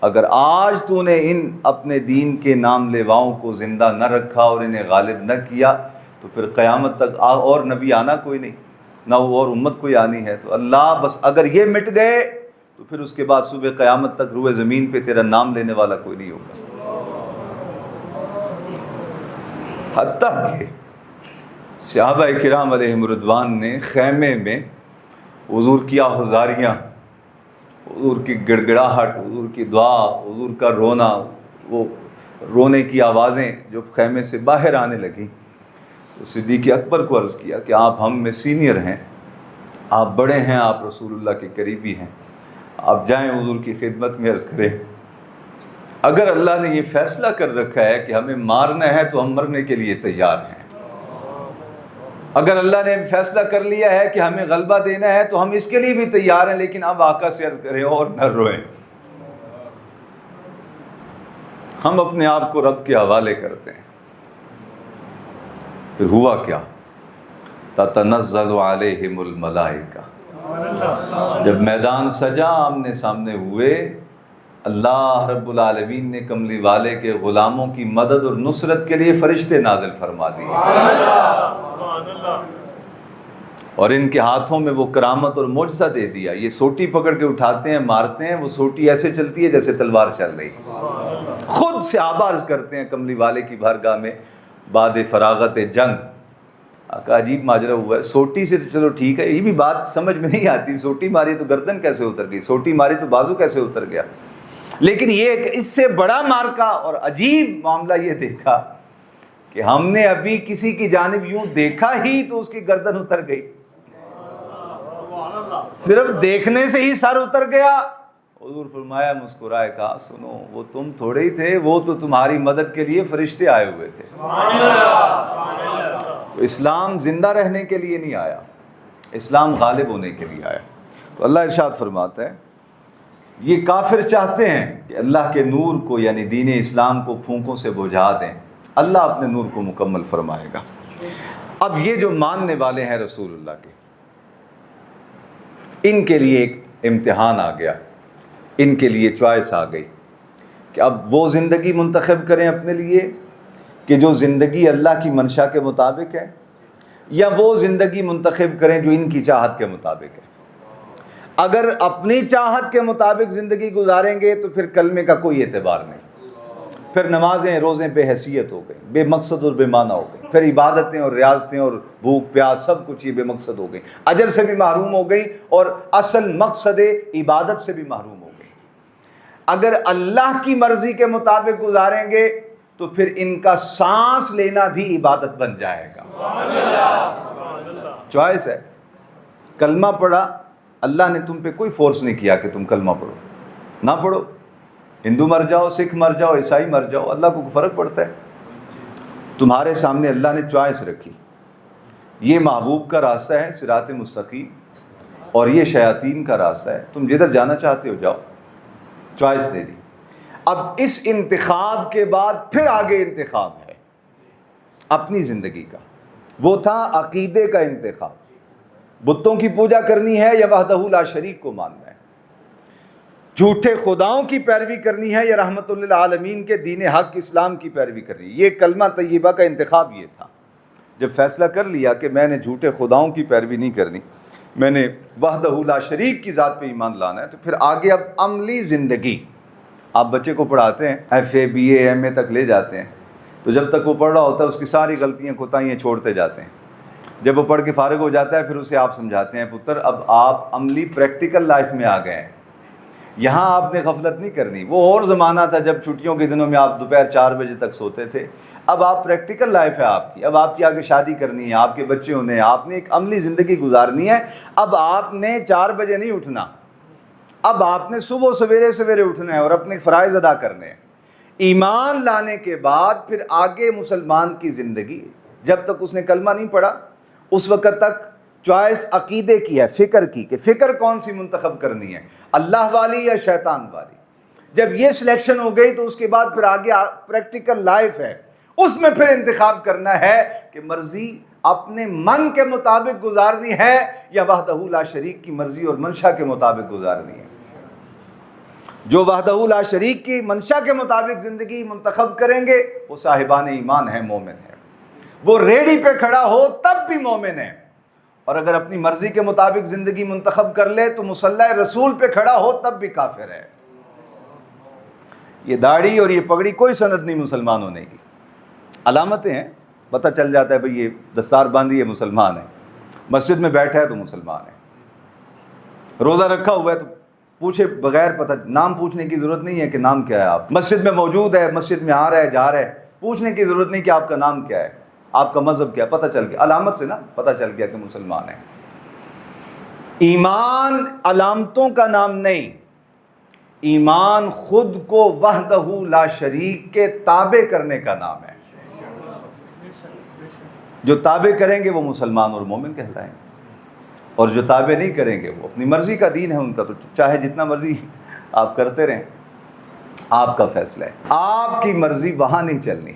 اگر آج تو نے ان اپنے دین کے نام لیواؤں کو زندہ نہ رکھا اور انہیں غالب نہ کیا تو پھر قیامت تک اور نبی آنا کوئی نہیں، نہ وہ اور امت کوئی آنی ہے، تو اللہ بس اگر یہ مٹ گئے تو پھر اس کے بعد صبح قیامت تک روئے زمین پہ تیرا نام لینے والا کوئی نہیں ہوگا۔ حتیٰ کہ صحابہ کرام علیہم رضوان نے خیمے میں حضور کی آہذاریاں، حضور کی گڑ گڑاہٹ، حضور کی دعا، حضور کا رونا، وہ رونے کی آوازیں جو خیمے سے باہر آنے لگیں، تو صدیق اکبر کو عرض کیا کہ آپ ہم میں سینئر ہیں، آپ بڑے ہیں، آپ رسول اللہ کے قریبی ہیں، آپ جائیں حضور کی خدمت میں عرض کریں اگر اللہ نے یہ فیصلہ کر رکھا ہے کہ ہمیں مارنا ہے تو ہم مرنے کے لیے تیار ہیں، اگر اللہ نے فیصلہ کر لیا ہے کہ ہمیں غلبہ دینا ہے تو ہم اس کے لیے بھی تیار ہیں، لیکن اب آقا سے عرض کریں اور نہ روئیں۔ ہم اپنے آپ کو رب کے حوالے کرتے ہیں۔ پھر ہوا کیا؟ تتنزل علیہم الملائکہ، جب میدان سجا، آمنے سامنے ہوئے، اللہ رب العالمین نے کملی والے کے غلاموں کی مدد اور نصرت کے لیے فرشتے نازل فرما دیے اور ان کے ہاتھوں میں وہ کرامت اور معجزہ دے دیا۔ یہ سوٹی پکڑ کے اٹھاتے ہیں، مارتے ہیں، وہ سوٹی ایسے چلتی ہے جیسے تلوار چل رہی۔ خود صحابہ عرض کرتے ہیں کملی والے کی بارگاہ میں بعد فراغت جنگ، آقا عجیب ماجرا ہوا ہے، سوٹی سے تو چلو ٹھیک ہے، یہ بھی بات سمجھ میں نہیں آتی، سوٹی ماری تو گردن کیسے اتر گئی، سوٹی ماری تو بازو کیسے اتر گیا، لیکن یہ اس سے بڑا مارکا اور عجیب معاملہ یہ دیکھا کہ ہم نے ابھی کسی کی جانب یوں دیکھا ہی تو اس کی گردن اتر گئی، صرف دیکھنے سے ہی سر اتر گیا۔ حضور فرمایا، مسکرائے، کہا سنو وہ تم تھوڑے ہی تھے، وہ تو تمہاری مدد کے لیے فرشتے آئے ہوئے تھے۔ تو اسلام زندہ رہنے کے لیے نہیں آیا، اسلام غالب ہونے کے لیے آیا۔ تو اللہ ارشاد فرماتا ہے یہ کافر چاہتے ہیں کہ اللہ کے نور کو یعنی دین اسلام کو پھونکوں سے بجھا دیں، اللہ اپنے نور کو مکمل فرمائے گا۔ اب یہ جو ماننے والے ہیں رسول اللہ کے، ان کے لیے ایک امتحان آ گیا، ان کے لیے چوائس آ گئی کہ اب وہ زندگی منتخب کریں اپنے لیے کہ جو زندگی اللہ کی منشا کے مطابق ہے، یا وہ زندگی منتخب کریں جو ان کی چاہت کے مطابق ہے۔ اگر اپنی چاہت کے مطابق زندگی گزاریں گے تو پھر کلمے کا کوئی اعتبار نہیں، پھر نمازیں روزیں بے حیثیت ہو گئی، بے مقصد اور بے معنی ہو گئی، پھر عبادتیں اور ریاضتیں اور بھوک پیاس سب کچھ یہ بے مقصد ہو گئی، اجر سے بھی محروم ہو گئی اور اصل مقصد عبادت سے بھی محروم ہو گئی۔ اگر اللہ کی مرضی کے مطابق گزاریں گے تو پھر ان کا سانس لینا بھی عبادت بن جائے گا۔ چوائس ہے، کلمہ پڑھا، اللہ نے تم پہ کوئی فورس نہیں کیا کہ تم کلمہ پڑھو، نہ پڑھو، ہندو مر جاؤ، سکھ مر جاؤ، عیسائی مر جاؤ، اللہ کو فرق پڑتا ہے؟ تمہارے سامنے اللہ نے چوائس رکھی، یہ محبوب کا راستہ ہے صراط مستقیم اور یہ شیاطین کا راستہ ہے، تم جدھر جانا چاہتے ہو جاؤ، چوائس دے دی۔ اب اس انتخاب کے بعد پھر آگے انتخاب ہے اپنی زندگی کا، وہ تھا عقیدے کا انتخاب، بتوں کی پوجا کرنی ہے یا وحدہ لا شریک کو ماننا ہے، جھوٹے خداؤں کی پیروی کرنی ہے یا رحمت للعالمین کے دین حق اسلام کی پیروی کرنی ہے۔ یہ کلمہ طیبہ کا انتخاب یہ تھا۔ جب فیصلہ کر لیا کہ میں نے جھوٹے خداؤں کی پیروی نہیں کرنی، میں نے وحدہ لا شریک کی ذات پہ ایمان لانا ہے، تو پھر آگے اب عملی زندگی۔ آپ بچے کو پڑھاتے ہیں، F A B A M A تک لے جاتے ہیں، تو جب تک وہ پڑھ رہا ہوتا ہے اس کی ساری غلطیاں کوتاہیاں چھوڑتے جاتے ہیں۔ جب وہ پڑھ کے فارغ ہو جاتا ہے پھر اسے آپ سمجھاتے ہیں، پتر اب آپ عملی پریکٹیکل لائف میں آ گئے ہیں، یہاں آپ نے غفلت نہیں کرنی۔ وہ اور زمانہ تھا جب چھٹیوں کے دنوں میں آپ دوپہر 4 بجے تک سوتے تھے، اب آپ پریکٹیکل لائف ہے آپ کی، اب آپ کی آگے شادی کرنی ہے، آپ کے بچے ہونے ہیں، آپ نے ایک عملی زندگی گزارنی ہے۔ اب آپ نے 4 بجے نہیں اٹھنا، اب آپ نے صبح سویرے سویرے اٹھنا ہے اور اپنے فرائض ادا کرنے ہیں۔ ایمان لانے کے بعد پھر آگے مسلمان کی زندگی، جب تک اس نے کلمہ نہیں پڑھا اس وقت تک چوائس عقیدے کی ہے، فکر کی، کہ فکر کون سی منتخب کرنی ہے، اللہ والی یا شیطان والی۔ جب یہ سلیکشن ہو گئی تو اس کے بعد پھر آگے پریکٹیکل لائف ہے، اس میں پھر انتخاب کرنا ہے کہ مرضی اپنے من کے مطابق گزارنی ہے یا وحدہ لا شریک کی مرضی اور منشا کے مطابق گزارنی ہے۔ جو وحدہ لا شریک کی منشا کے مطابق زندگی منتخب کریں گے وہ صاحبان ایمان ہیں، مومن ہیں، وہ ریڑھی پہ کھڑا ہو تب بھی مومن ہے، اور اگر اپنی مرضی کے مطابق زندگی منتخب کر لے تو مصلی رسول پہ کھڑا ہو تب بھی کافر ہے۔ یہ داڑھی اور یہ پگڑی کوئی سند نہیں مسلمان ہونے کی، علامتیں ہیں، پتہ چل جاتا ہے بھئی یہ دستار باندھی ہے مسلمان ہے، مسجد میں بیٹھا ہے تو مسلمان ہے، روزہ رکھا ہوا ہے تو پوچھے بغیر پتہ، نام پوچھنے کی ضرورت نہیں ہے کہ نام کیا ہے، آپ مسجد میں موجود ہے، مسجد میں آ رہا ہے جا رہا ہے، پوچھنے کی ضرورت نہیں کہ آپ کا نام کیا ہے، آپ کا مذہب کیا ہے، پتہ چل گیا، علامت سے نا پتہ چل گیا کہ مسلمان ہے۔ ایمان علامتوں کا نام نہیں، ایمان خود کو وحدہ لا شریک کے تابع کرنے کا نام ہے۔ جو تابع کریں گے وہ مسلمان اور مومن کہلائیں گے، اور جو تابع نہیں کریں گے وہ اپنی مرضی کا دین ہے ان کا، تو چاہے جتنا مرضی آپ کرتے رہیں، آپ کا فیصلہ ہے، آپ کی مرضی وہاں نہیں چلنی۔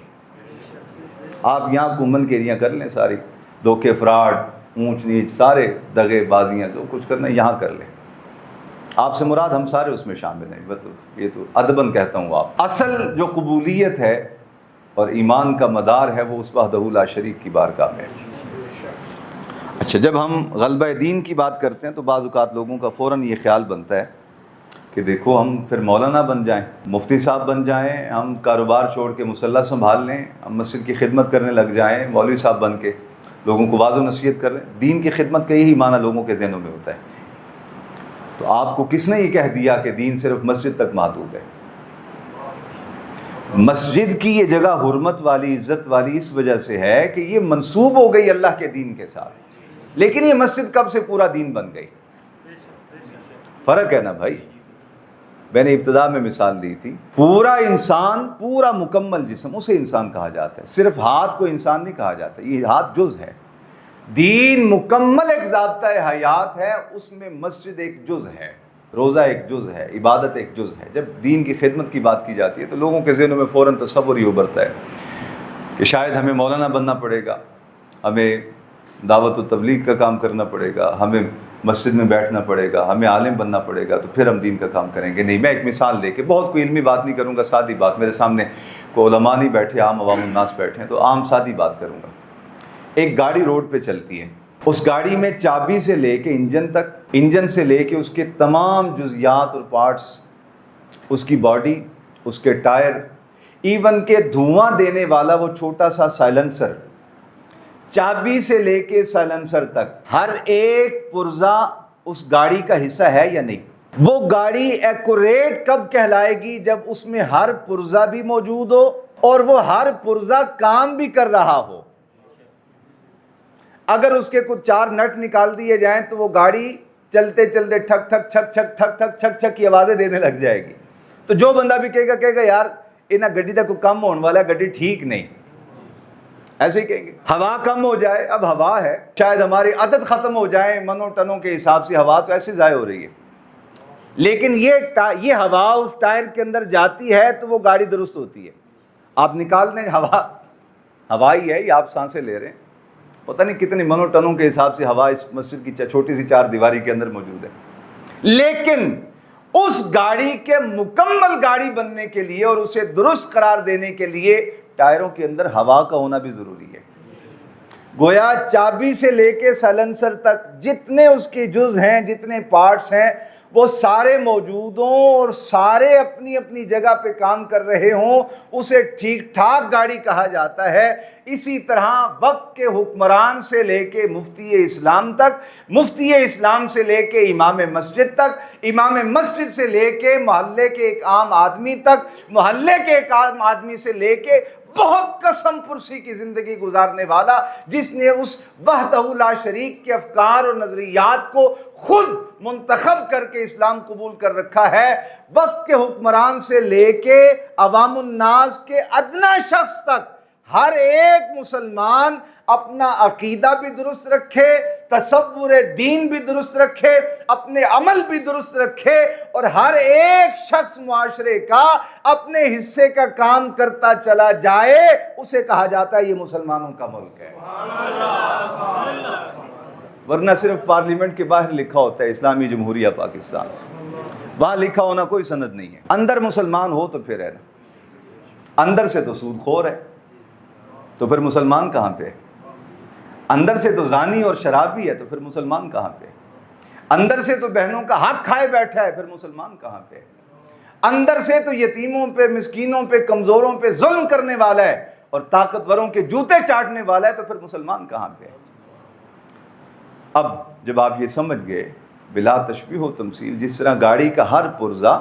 آپ یہاں کمن کیریاں کر لیں ساری، دھوکے فراڈ اونچ نیچ سارے دغے بازیاں جو کچھ کرنا یہاں کر لیں، آپ سے مراد ہم سارے اس میں شامل ہیں، مطلب یہ تو ادباً کہتا ہوں۔ آپ اصل جو قبولیت ہے اور ایمان کا مدار ہے وہ اس وحدہ لا شریک کی بارگاہ میں۔ اچھا، جب ہم غلبہ دین کی بات کرتے ہیں تو بعض اوقات لوگوں کا فوراً یہ خیال بنتا ہے کہ دیکھو ہم پھر مولانا بن جائیں، مفتی صاحب بن جائیں، ہم کاروبار چھوڑ کے مصلی سنبھال لیں، ہم مسجد کی خدمت کرنے لگ جائیں، مولوی صاحب بن کے لوگوں کو واعظ و نصیحت کر لیں۔ دین کی خدمت کا یہی معنی لوگوں کے ذہنوں میں ہوتا ہے۔ تو آپ کو کس نے یہ کہہ دیا کہ دین صرف مسجد تک محدود ہے؟ مسجد کی یہ جگہ حرمت والی، عزت والی اس وجہ سے ہے کہ یہ منسوب ہو گئی اللہ کے دین کے ساتھ، لیکن یہ مسجد کب سے پورا دین بن گئی؟ فرق ہے نا بھائی. میں نے ابتدا میں مثال دی تھی، پورا انسان، پورا مکمل جسم، اسے انسان کہا جاتا ہے. صرف ہاتھ کو انسان نہیں کہا جاتا، یہ ہاتھ جز ہے. دین مکمل ایک ضابطۂ حیات ہے، اس میں مسجد ایک جز ہے، روزہ ایک جز ہے، عبادت ایک جز ہے. جب دین کی خدمت کی بات کی جاتی ہے تو لوگوں کے ذہنوں میں فوراً تصور ہی ابھرتا ہے کہ شاید ہمیں مولانا بننا پڑے گا، ہمیں دعوت و تبلیغ کا کام کرنا پڑے گا، ہمیں مسجد میں بیٹھنا پڑے گا، ہمیں عالم بننا پڑے گا تو پھر ہم دین کا کام کریں گے. نہیں، میں ایک مثال دے کے، بہت کوئی علمی بات نہیں کروں گا، سادی بات. میرے سامنے کوئی علماء نہیں بیٹھے، عام عوام الناس بیٹھے ہیں، تو عام سادی بات کروں گا. ایک گاڑی روڈ پہ چلتی ہے، اس گاڑی میں چابی سے لے کے انجن تک، انجن سے لے کے اس کے تمام جزیات اور پارٹس، اس کی باڈی، اس کے ٹائر، ایون کہ دھواں دینے والا وہ چھوٹا سا سائلنسر، چابی سے لے کے سائلنسر تک ہر ایک پرزہ اس گاڑی کا حصہ ہے یا نہیں؟ وہ گاڑی ایکوریٹ کب کہلائے گی؟ جب اس میں ہر پرزہ بھی موجود ہو اور وہ ہر پرزہ کام بھی کر رہا ہو. اگر اس کے کچھ 4 نٹ نکال دیے جائیں تو وہ گاڑی چلتے چلتے ٹھک ٹھک چھک چھک ٹھک ٹھک چھک چھک کی آوازیں دینے لگ جائے گی. تو جو بندہ بھی کہے گا یار انہاں گڈی دا کوئی کم ہونے والا ہے، گڈی ٹھیک نہیں، ایسے ہی کہیں گے. ہوا کم ہو جائے، اب ہوا ہے، شاید ہماری عدد ختم ہو جائے منوں ٹنوں کے حساب سے، ہوا تو ایسے ضائع ہو رہی ہے، لیکن یہ ہوا اس ٹائر کے اندر جاتی ہے تو وہ گاڑی درست ہوتی ہے. آپ نکال دیں، ہوا ہی ہے، یہ آپ سانسیں لے رہے ہیں، پتہ نہیں کتنے منوں ٹنوں کے حساب سے ہوا اس مسجد کی چھوٹی سی 4 دیواری کے اندر موجود ہے. لیکن اس گاڑی کے مکمل گاڑی بننے کے لیے اور اسے درست قرار دینے کے لیے ٹائروں کے اندر ہوا کا ہونا بھی ضروری ہے. گویا چابی سے لے کے سائلنسر تک جتنے اس کے جز ہیں، جتنے پارٹس ہیں، وہ سارے موجود ہوں اور سارے اپنی اپنی جگہ پہ کام کر رہے ہوں، اسے ٹھیک ٹھاک گاڑی کہا جاتا ہے. اسی طرح وقت کے حکمران سے لے کے مفتی اسلام تک، مفتی اسلام سے لے کے امام مسجد تک، امام مسجد سے لے کے محلے کے ایک عام آدمی تک، محلے کے ایک عام آدمی سے لے کے بہت قسم پرسی کی زندگی گزارنے والا، جس نے اس وحدہ لا شریک کے افکار اور نظریات کو خود منتخب کر کے اسلام قبول کر رکھا ہے، وقت کے حکمران سے لے کے عوام الناس کے ادنا شخص تک ہر ایک مسلمان اپنا عقیدہ بھی درست رکھے، تصور دین بھی درست رکھے، اپنے عمل بھی درست رکھے، اور ہر ایک شخص معاشرے کا اپنے حصے کا کام کرتا چلا جائے، اسے کہا جاتا ہے یہ مسلمانوں کا ملک ہے. ورنہ صرف پارلیمنٹ کے باہر لکھا ہوتا ہے اسلامی جمہوریہ پاکستان، وہاں لکھا ہونا کوئی سند نہیں ہے. اندر مسلمان ہو تو پھر ہے نا، اندر سے تو سود خور ہے تو پھر مسلمان کہاں پہ؟ اندر سے تو زانی اور شرابی ہے تو پھر مسلمان کہاں پہ؟ اندر سے تو بہنوں کا حق کھائے بیٹھا ہے، پھر مسلمان کہاں پہ؟ اندر سے تو یتیموں پہ، مسکینوں پہ، کمزوروں پہ ظلم کرنے والا ہے اور طاقتوروں کے جوتے چاٹنے والا ہے تو پھر مسلمان کہاں پہ؟ اب جب آپ یہ سمجھ گئے بلا تشبیہ و تمثیل، جس طرح گاڑی کا ہر پرزہ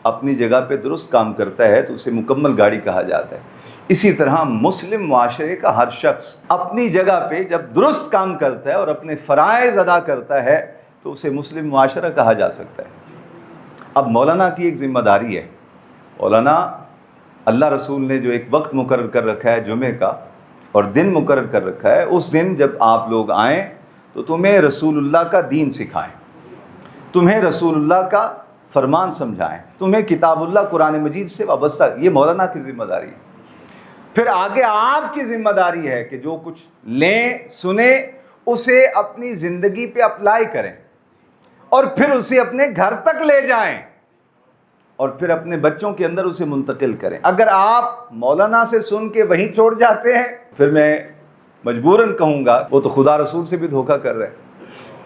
اپنی جگہ پہ درست کام کرتا ہے تو اسے مکمل گاڑی کہا جاتا ہے، اسی طرح مسلم معاشرے کا ہر شخص اپنی جگہ پہ جب درست کام کرتا ہے اور اپنے فرائض ادا کرتا ہے تو اسے مسلم معاشرہ کہا جا سکتا ہے. اب مولانا کی ایک ذمہ داری ہے. مولانا، اللہ رسول نے جو ایک وقت مقرر کر رکھا ہے جمعے کا اور دن مقرر کر رکھا ہے، اس دن جب آپ لوگ آئیں تو تمہیں رسول اللہ کا دین سکھائیں، تمہیں رسول اللہ کا فرمان سمجھائیں، تمہیں کتاب اللہ قرآن مجید سے وابستہ، یہ مولانا کی ذمہ داری ہے. پھر آگے آپ کی ذمہ داری ہے کہ جو کچھ لیں، سنیں، اسے اپنی زندگی پہ اپلائی کریں اور پھر اسے اپنے گھر تک لے جائیں اور پھر اپنے بچوں کے اندر اسے منتقل کریں. اگر آپ مولانا سے سن کے وہیں چھوڑ جاتے ہیں، پھر میں مجبوراً کہوں گا وہ تو خدا رسول سے بھی دھوکہ کر رہے ہیں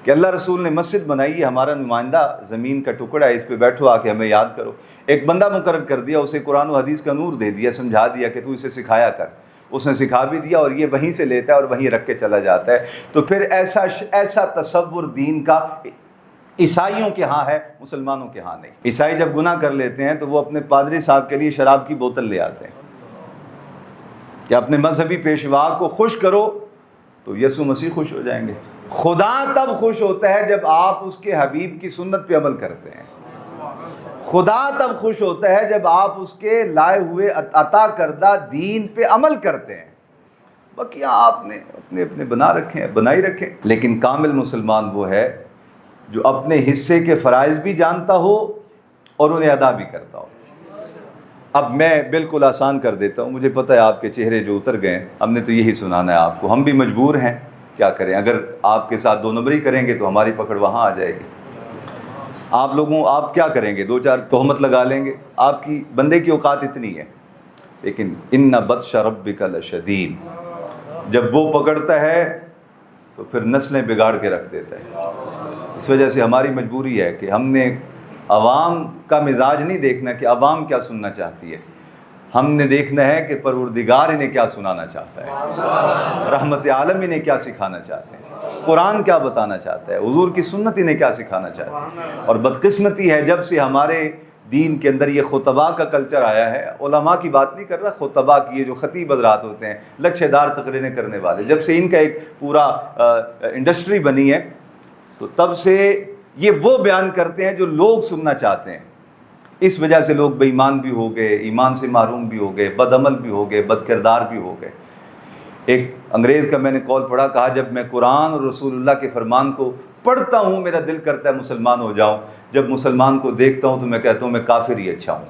کہ اللہ رسول نے مسجد بنائی ہے، ہمارا نمائندہ زمین کا ٹکڑا ہے، اس پہ بیٹھو آ کے ہمیں یاد کرو. ایک بندہ مقرر کر دیا، اسے قرآن و حدیث کا نور دے دیا، سمجھا دیا کہ تو اسے سکھایا کر، اس نے سکھا بھی دیا اور یہ وہیں سے لیتا ہے اور وہیں رکھ کے چلا جاتا ہے. تو پھر ایسا تصور دین کا عیسائیوں کے ہاں ہے، مسلمانوں کے ہاں نہیں۔ عیسائی جب گناہ کر لیتے ہیں تو وہ اپنے پادری صاحب کے لیے شراب کی بوتل لے آتے ہیں کہ اپنے مذہبی پیشوا کو خوش کرو تو یسوع مسیح خوش ہو جائیں گے۔ خدا تب خوش ہوتا ہے جب آپ اس کے حبیب کی سنت پہ عمل کرتے ہیں۔ خدا تب خوش ہوتا ہے جب آپ اس کے لائے ہوئے عطا کردہ دین پہ عمل کرتے ہیں۔ باقی آپ نے اپنے اپنے بنائی رکھیں، لیکن کامل مسلمان وہ ہے جو اپنے حصے کے فرائض بھی جانتا ہو اور انہیں ادا بھی کرتا ہو۔ اب میں بالکل آسان کر دیتا ہوں، مجھے پتہ ہے آپ کے چہرے جو اتر گئے ہیں، ہم نے تو یہی سنانا ہے آپ کو، ہم بھی مجبور ہیں، کیا کریں؟ اگر آپ کے ساتھ 2 نمبری کریں گے تو ہماری پکڑ وہاں آ جائے گی۔ آپ کیا کریں گے؟ 2-4 تہمت لگا لیں گے، آپ کی بندے کی اوقات اتنی ہے۔ لیکن ان بطش ربک لشدید، جب وہ پکڑتا ہے تو پھر نسلیں بگاڑ کے رکھ دیتا ہے۔ اس وجہ سے ہماری مجبوری ہے کہ ہم نے عوام کا مزاج نہیں دیکھنا کہ عوام کیا سننا چاہتی ہے، ہم نے دیکھنا ہے کہ پروردگار انہیں کیا سنانا چاہتا ہے، رحمت عالم انہیں کیا سکھانا چاہتے ہیں، قرآن کیا بتانا چاہتا ہے، حضور کی سنت انہیں کیا سکھانا چاہتی ہے۔ اور بدقسمتی ہے جب سے ہمارے دین کے اندر یہ خطبہ کا کلچر آیا ہے، علماء کی بات نہیں کر رہا، خطبہ کی، یہ جو خطیب حضرات ہوتے ہیں، لچھے دار تقریریں کرنے والے، جب سے ان کا ایک پورا انڈسٹری بنی ہے تو تب سے یہ وہ بیان کرتے ہیں جو لوگ سننا چاہتے ہیں۔ اس وجہ سے لوگ بے ایمان بھی ہو گئے، ایمان سے محروم بھی ہو گئے، بد عمل بھی ہو گئے، بد کردار بھی ہو گئے۔ ایک انگریز کا میں نے قول پڑھا، کہا جب میں قرآن اور رسول اللہ کے فرمان کو پڑھتا ہوں میرا دل کرتا ہے مسلمان ہو جاؤں، جب مسلمان کو دیکھتا ہوں تو میں کہتا ہوں میں کافر ہی اچھا ہوں۔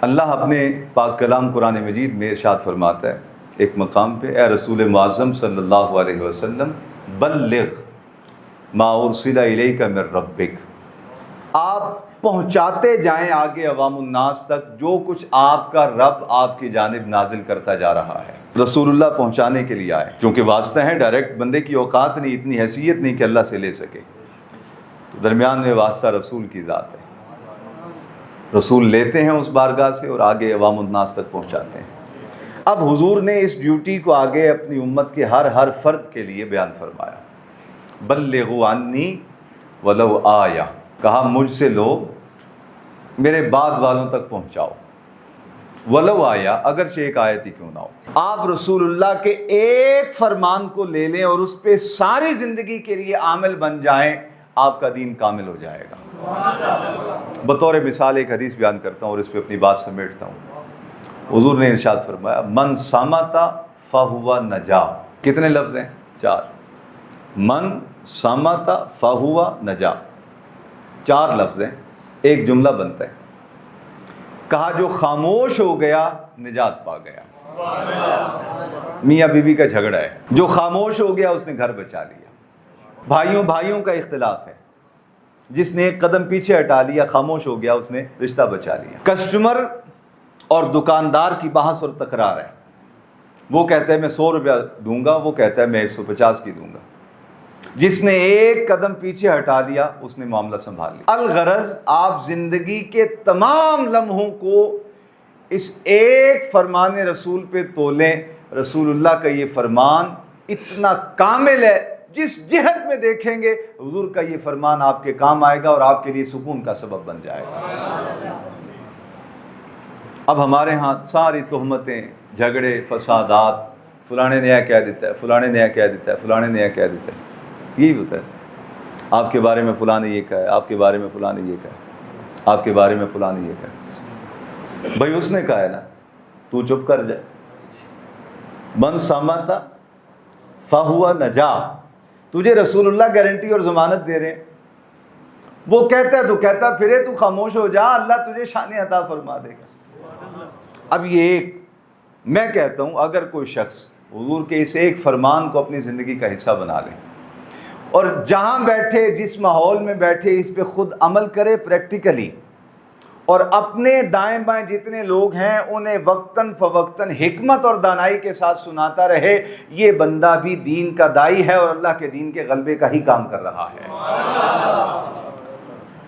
اللہ اپنے پاک کلام قرآن مجید میں ارشاد فرماتا ہے ایک مقام پہ، اے رسول معظم صلی اللہ علیہ وسلم بلغ ما ارسل الیک من ربک، آپ پہنچاتے جائیں آگے عوام الناس تک جو کچھ آپ کا رب آپ کی جانب نازل کرتا جا رہا ہے۔ رسول اللہ پہنچانے کے لیے آئے، چونکہ واسطہ ہیں، ڈائریکٹ بندے کی اوقات نہیں، اتنی حیثیت نہیں کہ اللہ سے لے سکے، تو درمیان میں واسطہ رسول کی ذات ہے۔ رسول لیتے ہیں اس بارگاہ سے اور آگے عوام الناس تک پہنچاتے ہیں۔ اب حضور نے اس ڈیوٹی کو آگے اپنی امت کے ہر فرد کے لیے بیان فرمایا۔ بلغوا عنی ولو آیہ، کہا مجھ سے لو، میرے بعد والوں تک پہنچاؤ، ولو آیا، اگرچہ ایک آیت ہی کیوں نہ ہو۔ آپ رسول اللہ کے ایک فرمان کو لے لیں اور اس پہ ساری زندگی کے لیے عامل بن جائیں، آپ کا دین کامل ہو جائے گا۔ بطور مثال ایک حدیث بیان کرتا ہوں اور اس پہ اپنی بات سمیٹتا ہوں۔ حضور نے ارشاد فرمایا من صمت فہو نجا، کتنے لفظ ہیں؟ 4۔ من صمت فہو نجا، 4 لفظ ہیں، ایک جملہ بنتا ہے۔ کہا جو خاموش ہو گیا نجات پا گیا۔ میاں بیوی کا جھگڑا ہے، جو خاموش ہو گیا اس نے گھر بچا لیا۔ بھائیوں کا اختلاف ہے، جس نے ایک قدم پیچھے ہٹا لیا، خاموش ہو گیا، اس نے رشتہ بچا لیا۔ کسٹمر اور دکاندار کی بحث اور تکرار ہے، وہ کہتا ہے میں 100 روپیہ دوں گا، وہ کہتا ہے میں 150 کی دوں گا۔ جس نے ایک قدم پیچھے ہٹا لیا اس نے معاملہ سنبھال لیا۔ الغرض آپ زندگی کے تمام لمحوں کو اس ایک فرمان رسول پہ تولیں۔ رسول اللہ کا یہ فرمان اتنا کامل ہے، جس جہت میں دیکھیں گے حضور کا یہ فرمان آپ کے کام آئے گا اور آپ کے لیے سکون کا سبب بن جائے گا۔ اب ہمارے ہاں ساری تہمتیں، جھگڑے، فسادات، فلانے نیا کہہ دیتا ہے، فلانے نیا کہہ دیتا ہے، فلانے نیا کہہ دیتا ہے، یہی ہوتا ہے۔ آپ کے بارے میں فلاں نے یہ کہا ہے، آپ کے بارے میں فلاں نے یہ کہا ہے، آپ کے بارے میں فلاں نے یہ کہا ہے۔ بھائی اس نے کہا ہے نا، تو چپ کر جائے۔ من صمت فہو نجا، تجھے رسول اللہ گارنٹی اور ضمانت دے رہے ہیں۔ وہ کہتا ہے تو کہتا پھرے، تو خاموش ہو جا، اللہ تجھے شان عطا فرما دے گا۔ اب یہ ایک، میں کہتا ہوں اگر کوئی شخص حضور کے اس ایک فرمان کو اپنی زندگی کا حصہ بنا لے اور جہاں بیٹھے، جس ماحول میں بیٹھے، اس پہ خود عمل کرے پریکٹیکلی، اور اپنے دائیں بائیں جتنے لوگ ہیں انہیں وقتاً فوقتاً حکمت اور دانائی کے ساتھ سناتا رہے، یہ بندہ بھی دین کا دائی ہے اور اللہ کے دین کے غلبے کا ہی کام کر رہا ہے۔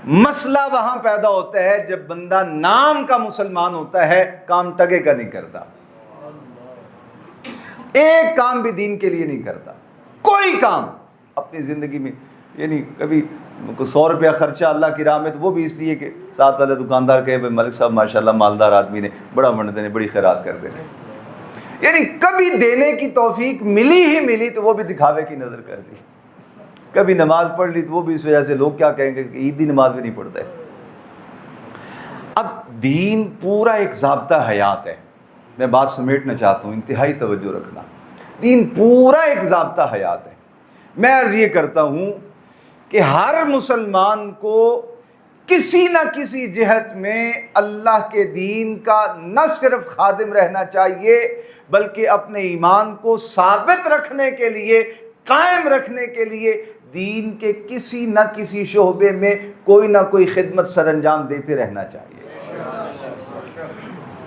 مسئلہ وہاں پیدا ہوتا ہے جب بندہ نام کا مسلمان ہوتا ہے، کام ٹگے کا نہیں کرتا، ایک کام بھی دین کے لیے نہیں کرتا، کوئی کام اپنی زندگی میں۔ یعنی کبھی 100 روپیہ خرچہ اللہ کی راہ میں تو وہ بھی اس لیے کہ ساتھ والے دکاندار کہے بھائی ملک صاحب ماشاءاللہ مالدار آدمی نے بڑا منڈتے ہیں بڑی خیرات کر دینے، یعنی کبھی دینے کی توفیق ملی ہی ملی تو وہ بھی دکھاوے کی نظر کر دی، کبھی نماز پڑھ لی تو وہ بھی اس وجہ سے لوگ کیا کہیں گے کہ عیدی نماز بھی نہیں پڑھتا ہے۔ اب دین پورا ایک ضابطہ حیات ہے، میں بات سمیٹنا چاہتا ہوں، انتہائی توجہ رکھنا، دین پورا ایک ضابطہ حیات ہے۔ میں عرض یہ کرتا ہوں کہ ہر مسلمان کو کسی نہ کسی جہت میں اللہ کے دین کا نہ صرف خادم رہنا چاہیے بلکہ اپنے ایمان کو ثابت رکھنے کے لیے، قائم رکھنے کے لیے دین کے کسی نہ کسی شعبے میں کوئی نہ کوئی خدمت سر انجام دیتے رہنا چاہیے۔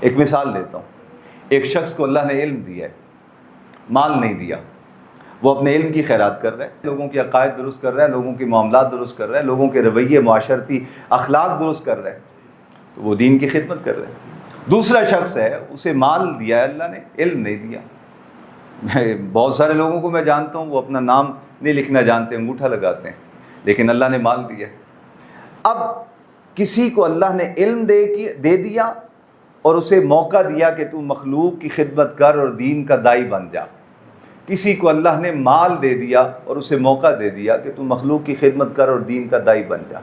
ایک مثال دیتا ہوں، ایک شخص کو اللہ نے علم دیا ہے، مال نہیں دیا، وہ اپنے علم کی خیرات کر رہا ہے، لوگوں کے عقائد درست کر رہا ہے، لوگوں کے معاملات درست کر رہا ہے، لوگوں کے رویے معاشرتی اخلاق درست کر رہا ہے، تو وہ دین کی خدمت کر رہا ہے۔ دوسرا شخص ہے، اسے مال دیا ہے اللہ نے، علم نہیں دیا۔ بہت سارے لوگوں کو میں جانتا ہوں وہ اپنا نام نہیں لکھنا جانتے، انگوٹھا لگاتے ہیں، لیکن اللہ نے مال دیا ہے۔ اب کسی کو اللہ نے علم دے دیا اور اسے موقع دیا کہ تو مخلوق کی خدمت کر اور دین کا داعی بن جا، کسی کو اللہ نے مال دے دیا اور اسے موقع دے دیا کہ تو مخلوق کی خدمت کر اور دین کا داعی بن جا۔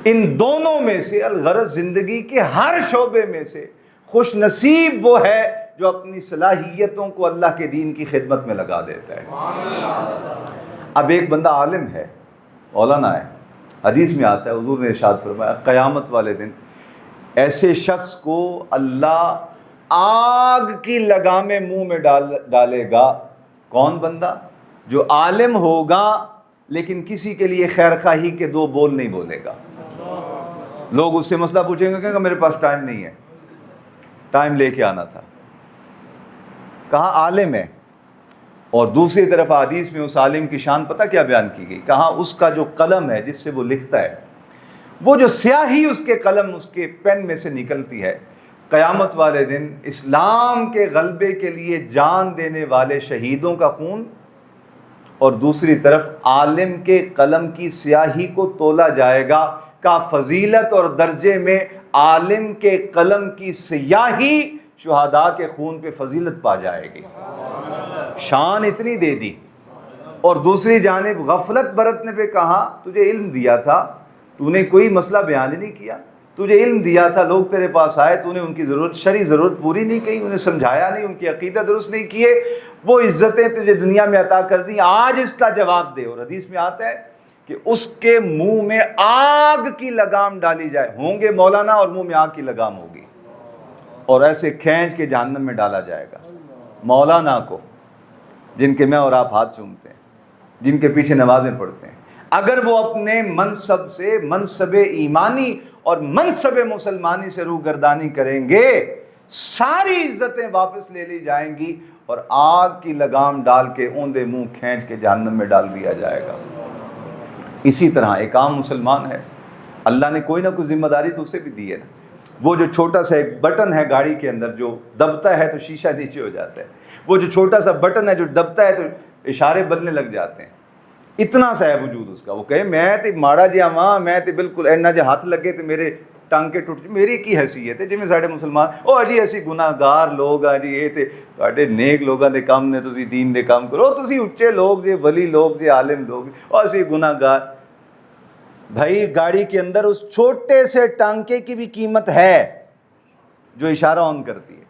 ان دونوں میں سے الغرض زندگی کے ہر شعبے میں سے خوش نصیب وہ ہے جو اپنی صلاحیتوں کو اللہ کے دین کی خدمت میں لگا دیتا ہے۔ اب ایک بندہ عالم ہے، مولانا ہے، حدیث میں آتا ہے، حضور نے ارشاد فرمایا قیامت والے دن ایسے شخص کو اللہ آگ کی لگامیں منہ میں ڈالے گا۔ کون بندہ؟ جو عالم ہوگا لیکن کسی کے لیے خیر خواہی کے 2 بول نہیں بولے گا۔ لوگ اس سے مسئلہ پوچھیں گے کہ میرے پاس ٹائم نہیں ہے، ٹائم لے کے آنا تھا۔ کہاں عالم ہے، اور دوسری طرف حدیث میں اس عالم کی شان پتہ کیا بیان کی گئی؟ کہاں اس کا جو قلم ہے جس سے وہ لکھتا ہے، وہ جو سیاہی اس کے قلم اس کے پین میں سے نکلتی ہے، قیامت والے دن اسلام کے غلبے کے لیے جان دینے والے شہیدوں کا خون، اور دوسری طرف عالم کے قلم کی سیاہی کو تولا جائے گا کا فضیلت اور درجے میں عالم کے قلم کی سیاہی شہداء کے خون پہ فضیلت پا جائے گی، شان اتنی دے دی۔ اور دوسری جانب غفلت برتنے پہ کہا تجھے علم دیا تھا، تو نے کوئی مسئلہ بیان ہی نہیں کیا، تجھے علم دیا تھا، لوگ تیرے پاس آئے، تو نے ان کی شرعی ضرورت پوری نہیں کی، انہیں سمجھایا نہیں، ان کی عقیدہ درست نہیں کیے، وہ عزتیں تجھے دنیا میں عطا کر دی، آج اس کا جواب دے۔ اور حدیث میں آتا ہے کہ اس کے منہ میں آگ کی لگام ڈالی جائے، ہوں گے مولانا اور منہ میں آگ کی لگام ہوگی، اور ایسے کھینچ کے جہنم میں ڈالا جائے گا۔ مولانا کو، جن کے میں اور آپ ہاتھ چومتے ہیں، جن کے پیچھے نمازیں پڑھتے ہیں، اگر وہ اپنے منصب سے، منصب ایمانی اور منصب مسلمانی سے روگردانی کریں گے، ساری عزتیں واپس لے لی جائیں گی اور آگ کی لگام ڈال کے اوندے منہ کھینچ کے جہنم میں ڈال دیا جائے گا۔ اسی طرح ایک عام مسلمان ہے، اللہ نے کوئی نہ کوئی ذمہ داری تو اسے بھی دی ہے نا۔ وہ جو چھوٹا سا ایک بٹن ہے گاڑی کے اندر جو دبتا ہے تو شیشہ نیچے ہو جاتا ہے، وہ جو چھوٹا سا بٹن ہے جو دبتا ہے تو اشارے بلنے لگ جاتے ہیں، اتنا سا ہے وجود اس کا۔ وہ کہے میں تے ماڑا جہا ماں، میں تے بالکل اینا جے ہاتھ لگے تے میرے ٹانکے ٹوٹ، میری کی حیثیت ہے؟ جی ساڈے مسلمان او جی اسی گناہ گار لوگ آ جی، یہ تے تواڈے نیک لوگاں دے کام نے، تسی دین دے کام کرو، تسی اچے لوگ جے، ولی لوگ جے، عالم لوگ، او اسی گناہ گار۔ بھائی گاڑی کے اندر اس چھوٹے سے ٹانکے کی بھی قیمت ہے جو اشارہ آن کرتی ہے۔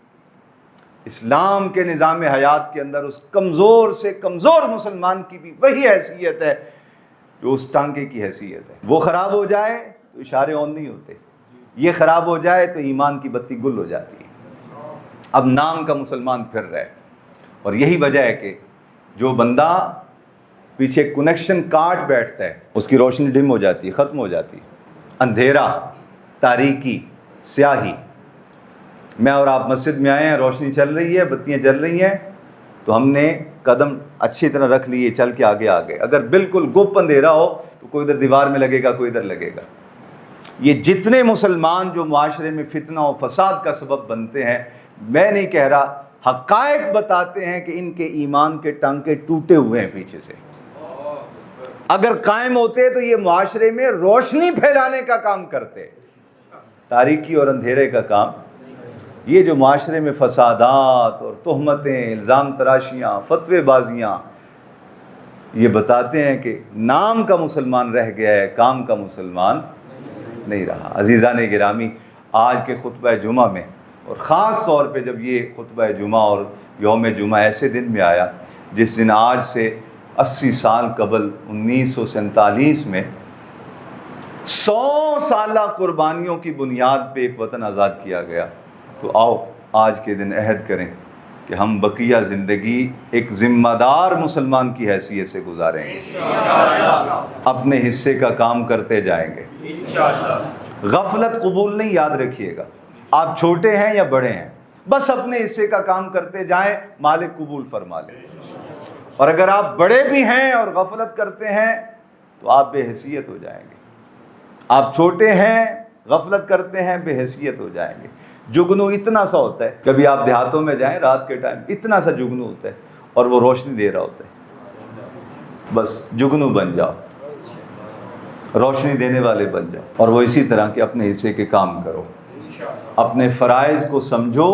اسلام کے نظام حیات کے اندر اس کمزور سے کمزور مسلمان کی بھی وہی حیثیت ہے جو اس ٹانکے کی حیثیت ہے۔ وہ خراب ہو جائے تو اشارے آن نہیں ہوتے، یہ خراب ہو جائے تو ایمان کی بتی گل ہو جاتی ہے۔ اب نام کا مسلمان پھر رہا ہے، اور یہی وجہ ہے کہ جو بندہ پیچھے کنیکشن کاٹ بیٹھتا ہے اس کی روشنی ڈم ہو جاتی ہے، ختم ہو جاتی ہے، اندھیرا، تاریکی، سیاہی۔ میں اور آپ مسجد میں آئے ہیں، روشنی چل رہی ہے، بتیاں جل رہی ہیں، تو ہم نے قدم اچھی طرح رکھ لیے، چل کے آگے آگے۔ اگر بالکل گپ اندھیرا ہو تو کوئی ادھر دیوار میں لگے گا، کوئی ادھر لگے گا۔ یہ جتنے مسلمان جو معاشرے میں فتنہ و فساد کا سبب بنتے ہیں، میں نہیں کہہ رہا، حقائق بتاتے ہیں کہ ان کے ایمان کے ٹانکے ٹوٹے ہوئے ہیں پیچھے سے۔ اگر قائم ہوتے تو یہ معاشرے میں روشنی پھیلانے کا کام کرتے، تاریکی اور اندھیرے کا کام۔ یہ جو معاشرے میں فسادات اور تہمتیں، الزام تراشیاں، فتوے بازیاں، یہ بتاتے ہیں کہ نام کا مسلمان رہ گیا ہے، کام کا مسلمان نہیں رہا۔ عزیزان گرامی، آج کے خطبہ جمعہ میں، اور خاص طور پہ جب یہ خطبہ جمعہ اور یوم جمعہ ایسے دن میں آیا جس دن آج سے 80 سال قبل 1947 میں 100 سالہ قربانیوں کی بنیاد پہ ایک وطن آزاد کیا گیا، تو آؤ آج کے دن عہد کریں کہ ہم بقیہ زندگی ایک ذمہ دار مسلمان کی حیثیت سے گزاریں گے، اپنے حصے کا کام کرتے جائیں گے۔ غفلت قبول نہیں، یاد رکھیے گا، آپ چھوٹے ہیں یا بڑے ہیں، بس اپنے حصے کا کام کرتے جائیں، مالک قبول فرما لے۔ اور اگر آپ بڑے بھی ہیں اور غفلت کرتے ہیں تو آپ بے حیثیت ہو جائیں گے۔ آپ چھوٹے ہیں، غفلت کرتے ہیں، بے حیثیت ہو جائیں گے۔ جگنو اتنا سا ہوتا ہے، کبھی آپ دیہاتوں میں جائیں رات کے ٹائم، اتنا سا جگنو ہوتا ہے اور وہ روشنی دے رہا ہوتا ہے۔ بس جگنو بن جاؤ، روشنی دینے والے بن جاؤ، اور وہ اسی طرح کے اپنے حصے کے کام کرو، اپنے فرائض کو سمجھو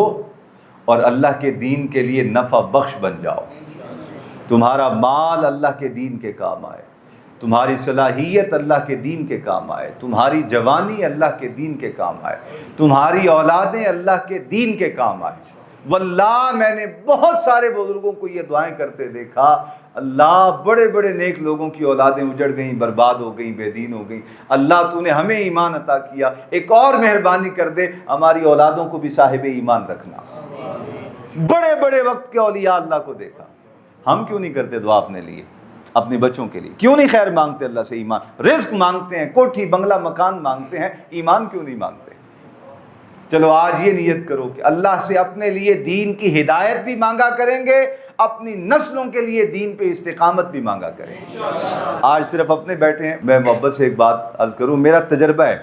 اور اللہ کے دین کے لیے نفع بخش بن جاؤ۔ تمہارا مال اللہ کے دین کے کام آئے، تمہاری صلاحیت اللہ کے دین کے کام آئے، تمہاری جوانی اللہ کے دین کے کام آئے، تمہاری اولادیں اللہ کے دین کے کام آئے۔ واللہ میں نے بہت سارے بزرگوں کو یہ دعائیں کرتے دیکھا، اللہ بڑے بڑے نیک لوگوں کی اولادیں اجڑ گئیں، برباد ہو گئیں، بے دین ہو گئیں، اللہ تو نے ہمیں ایمان عطا کیا، ایک اور مہربانی کر دے، ہماری اولادوں کو بھی صاحب ایمان رکھنا۔ بڑے بڑے وقت کے اولیاء اللہ کو دیکھا۔ ہم کیوں نہیں کرتے دعا اپنے لیے، اپنے بچوں کے لیے؟ کیوں نہیں خیر مانگتے اللہ سے؟ ایمان، رزق مانگتے ہیں، کوٹھی بنگلہ مکان مانگتے ہیں، ایمان کیوں نہیں مانگتے؟ چلو آج یہ نیت کرو کہ اللہ سے اپنے لیے دین کی ہدایت بھی مانگا کریں گے، اپنی نسلوں کے لیے دین پہ استقامت بھی مانگا کریں گے۔ آج صرف اپنے بیٹھے ہیں، میں محبت سے ایک بات عرض کروں، میرا تجربہ ہے،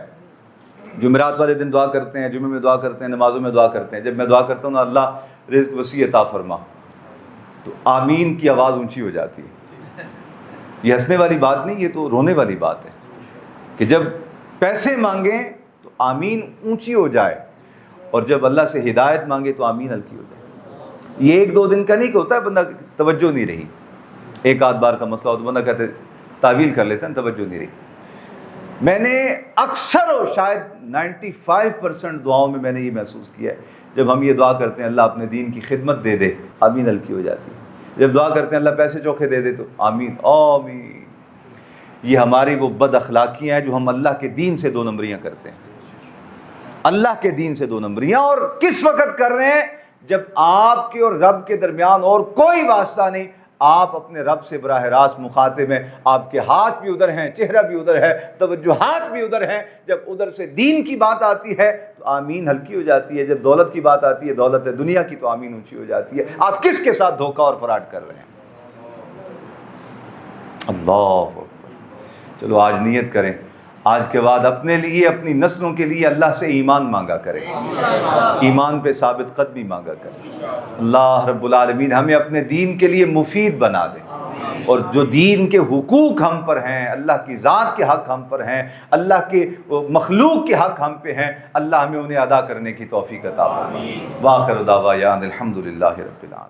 جمعرات والے دن دعا کرتے ہیں، جمعے میں دعا کرتے ہیں، نمازوں میں دعا کرتے ہیں، جب میں دعا کرتا ہوں نا اللہ رزق وسیع عطا فرما، تو آمین کی آواز اونچی ہو جاتی ہے۔ یہ ہنسنے والی بات نہیں، یہ تو رونے والی بات ہے کہ جب پیسے مانگیں تو آمین اونچی ہو جائے، اور جب اللہ سے ہدایت مانگے تو آمین ہلکی ہو جائے۔ یہ ایک دو دن کا نہیں کہ ہوتا ہے بندہ توجہ نہیں رہی، ایک آدھ بار کا مسئلہ ہو تو بندہ کہتے تعویل کر لیتا ہے، توجہ نہیں رہی۔ میں نے اکثر و شاید 95% دعاؤں میں میں نے یہ محسوس کیا ہے، جب ہم یہ دعا کرتے ہیں اللہ اپنے دین کی خدمت دے دے، آمین ہلکی ہو جاتی ہے۔ جب دعا کرتے ہیں اللہ پیسے چوکھے دے دے تو آمین آمین۔ یہ ہماری وہ بد اخلاقیاں ہیں جو ہم اللہ کے دین سے دو نمبریاں کرتے ہیں، اللہ کے دین سے دو نمبریاں۔ اور کس وقت کر رہے ہیں؟ جب آپ کے اور رب کے درمیان اور کوئی واسطہ نہیں، آپ اپنے رب سے براہ راست مخاطب ہیں، آپ کے ہاتھ بھی ادھر ہیں، چہرہ بھی ادھر ہے، توجہات بھی ادھر ہیں۔ جب ادھر سے دین کی بات آتی ہے تو آمین ہلکی ہو جاتی ہے، جب دولت کی بات آتی ہے، دولت ہے دنیا کی، تو آمین اونچی ہو جاتی ہے۔ آپ کس کے ساتھ دھوکہ اور فراڈ کر رہے ہیں؟ اللہ اکبر۔ چلو آج نیت کریں، آج کے بعد اپنے لیے، اپنی نسلوں کے لیے اللہ سے ایمان مانگا کریں، ایمان پہ ثابت قدمی مانگا کریں۔ اللہ رب العالمین ہمیں اپنے دین کے لیے مفید بنا دے، اور جو دین کے حقوق ہم پر ہیں، اللہ کی ذات کے حق ہم پر ہیں، اللہ کے مخلوق کے حق ہم پہ ہیں، اللہ ہمیں انہیں ادا کرنے کی توفیق عطا فرمائے۔ وآخر دعوانا الحمدللہ رب العالمین۔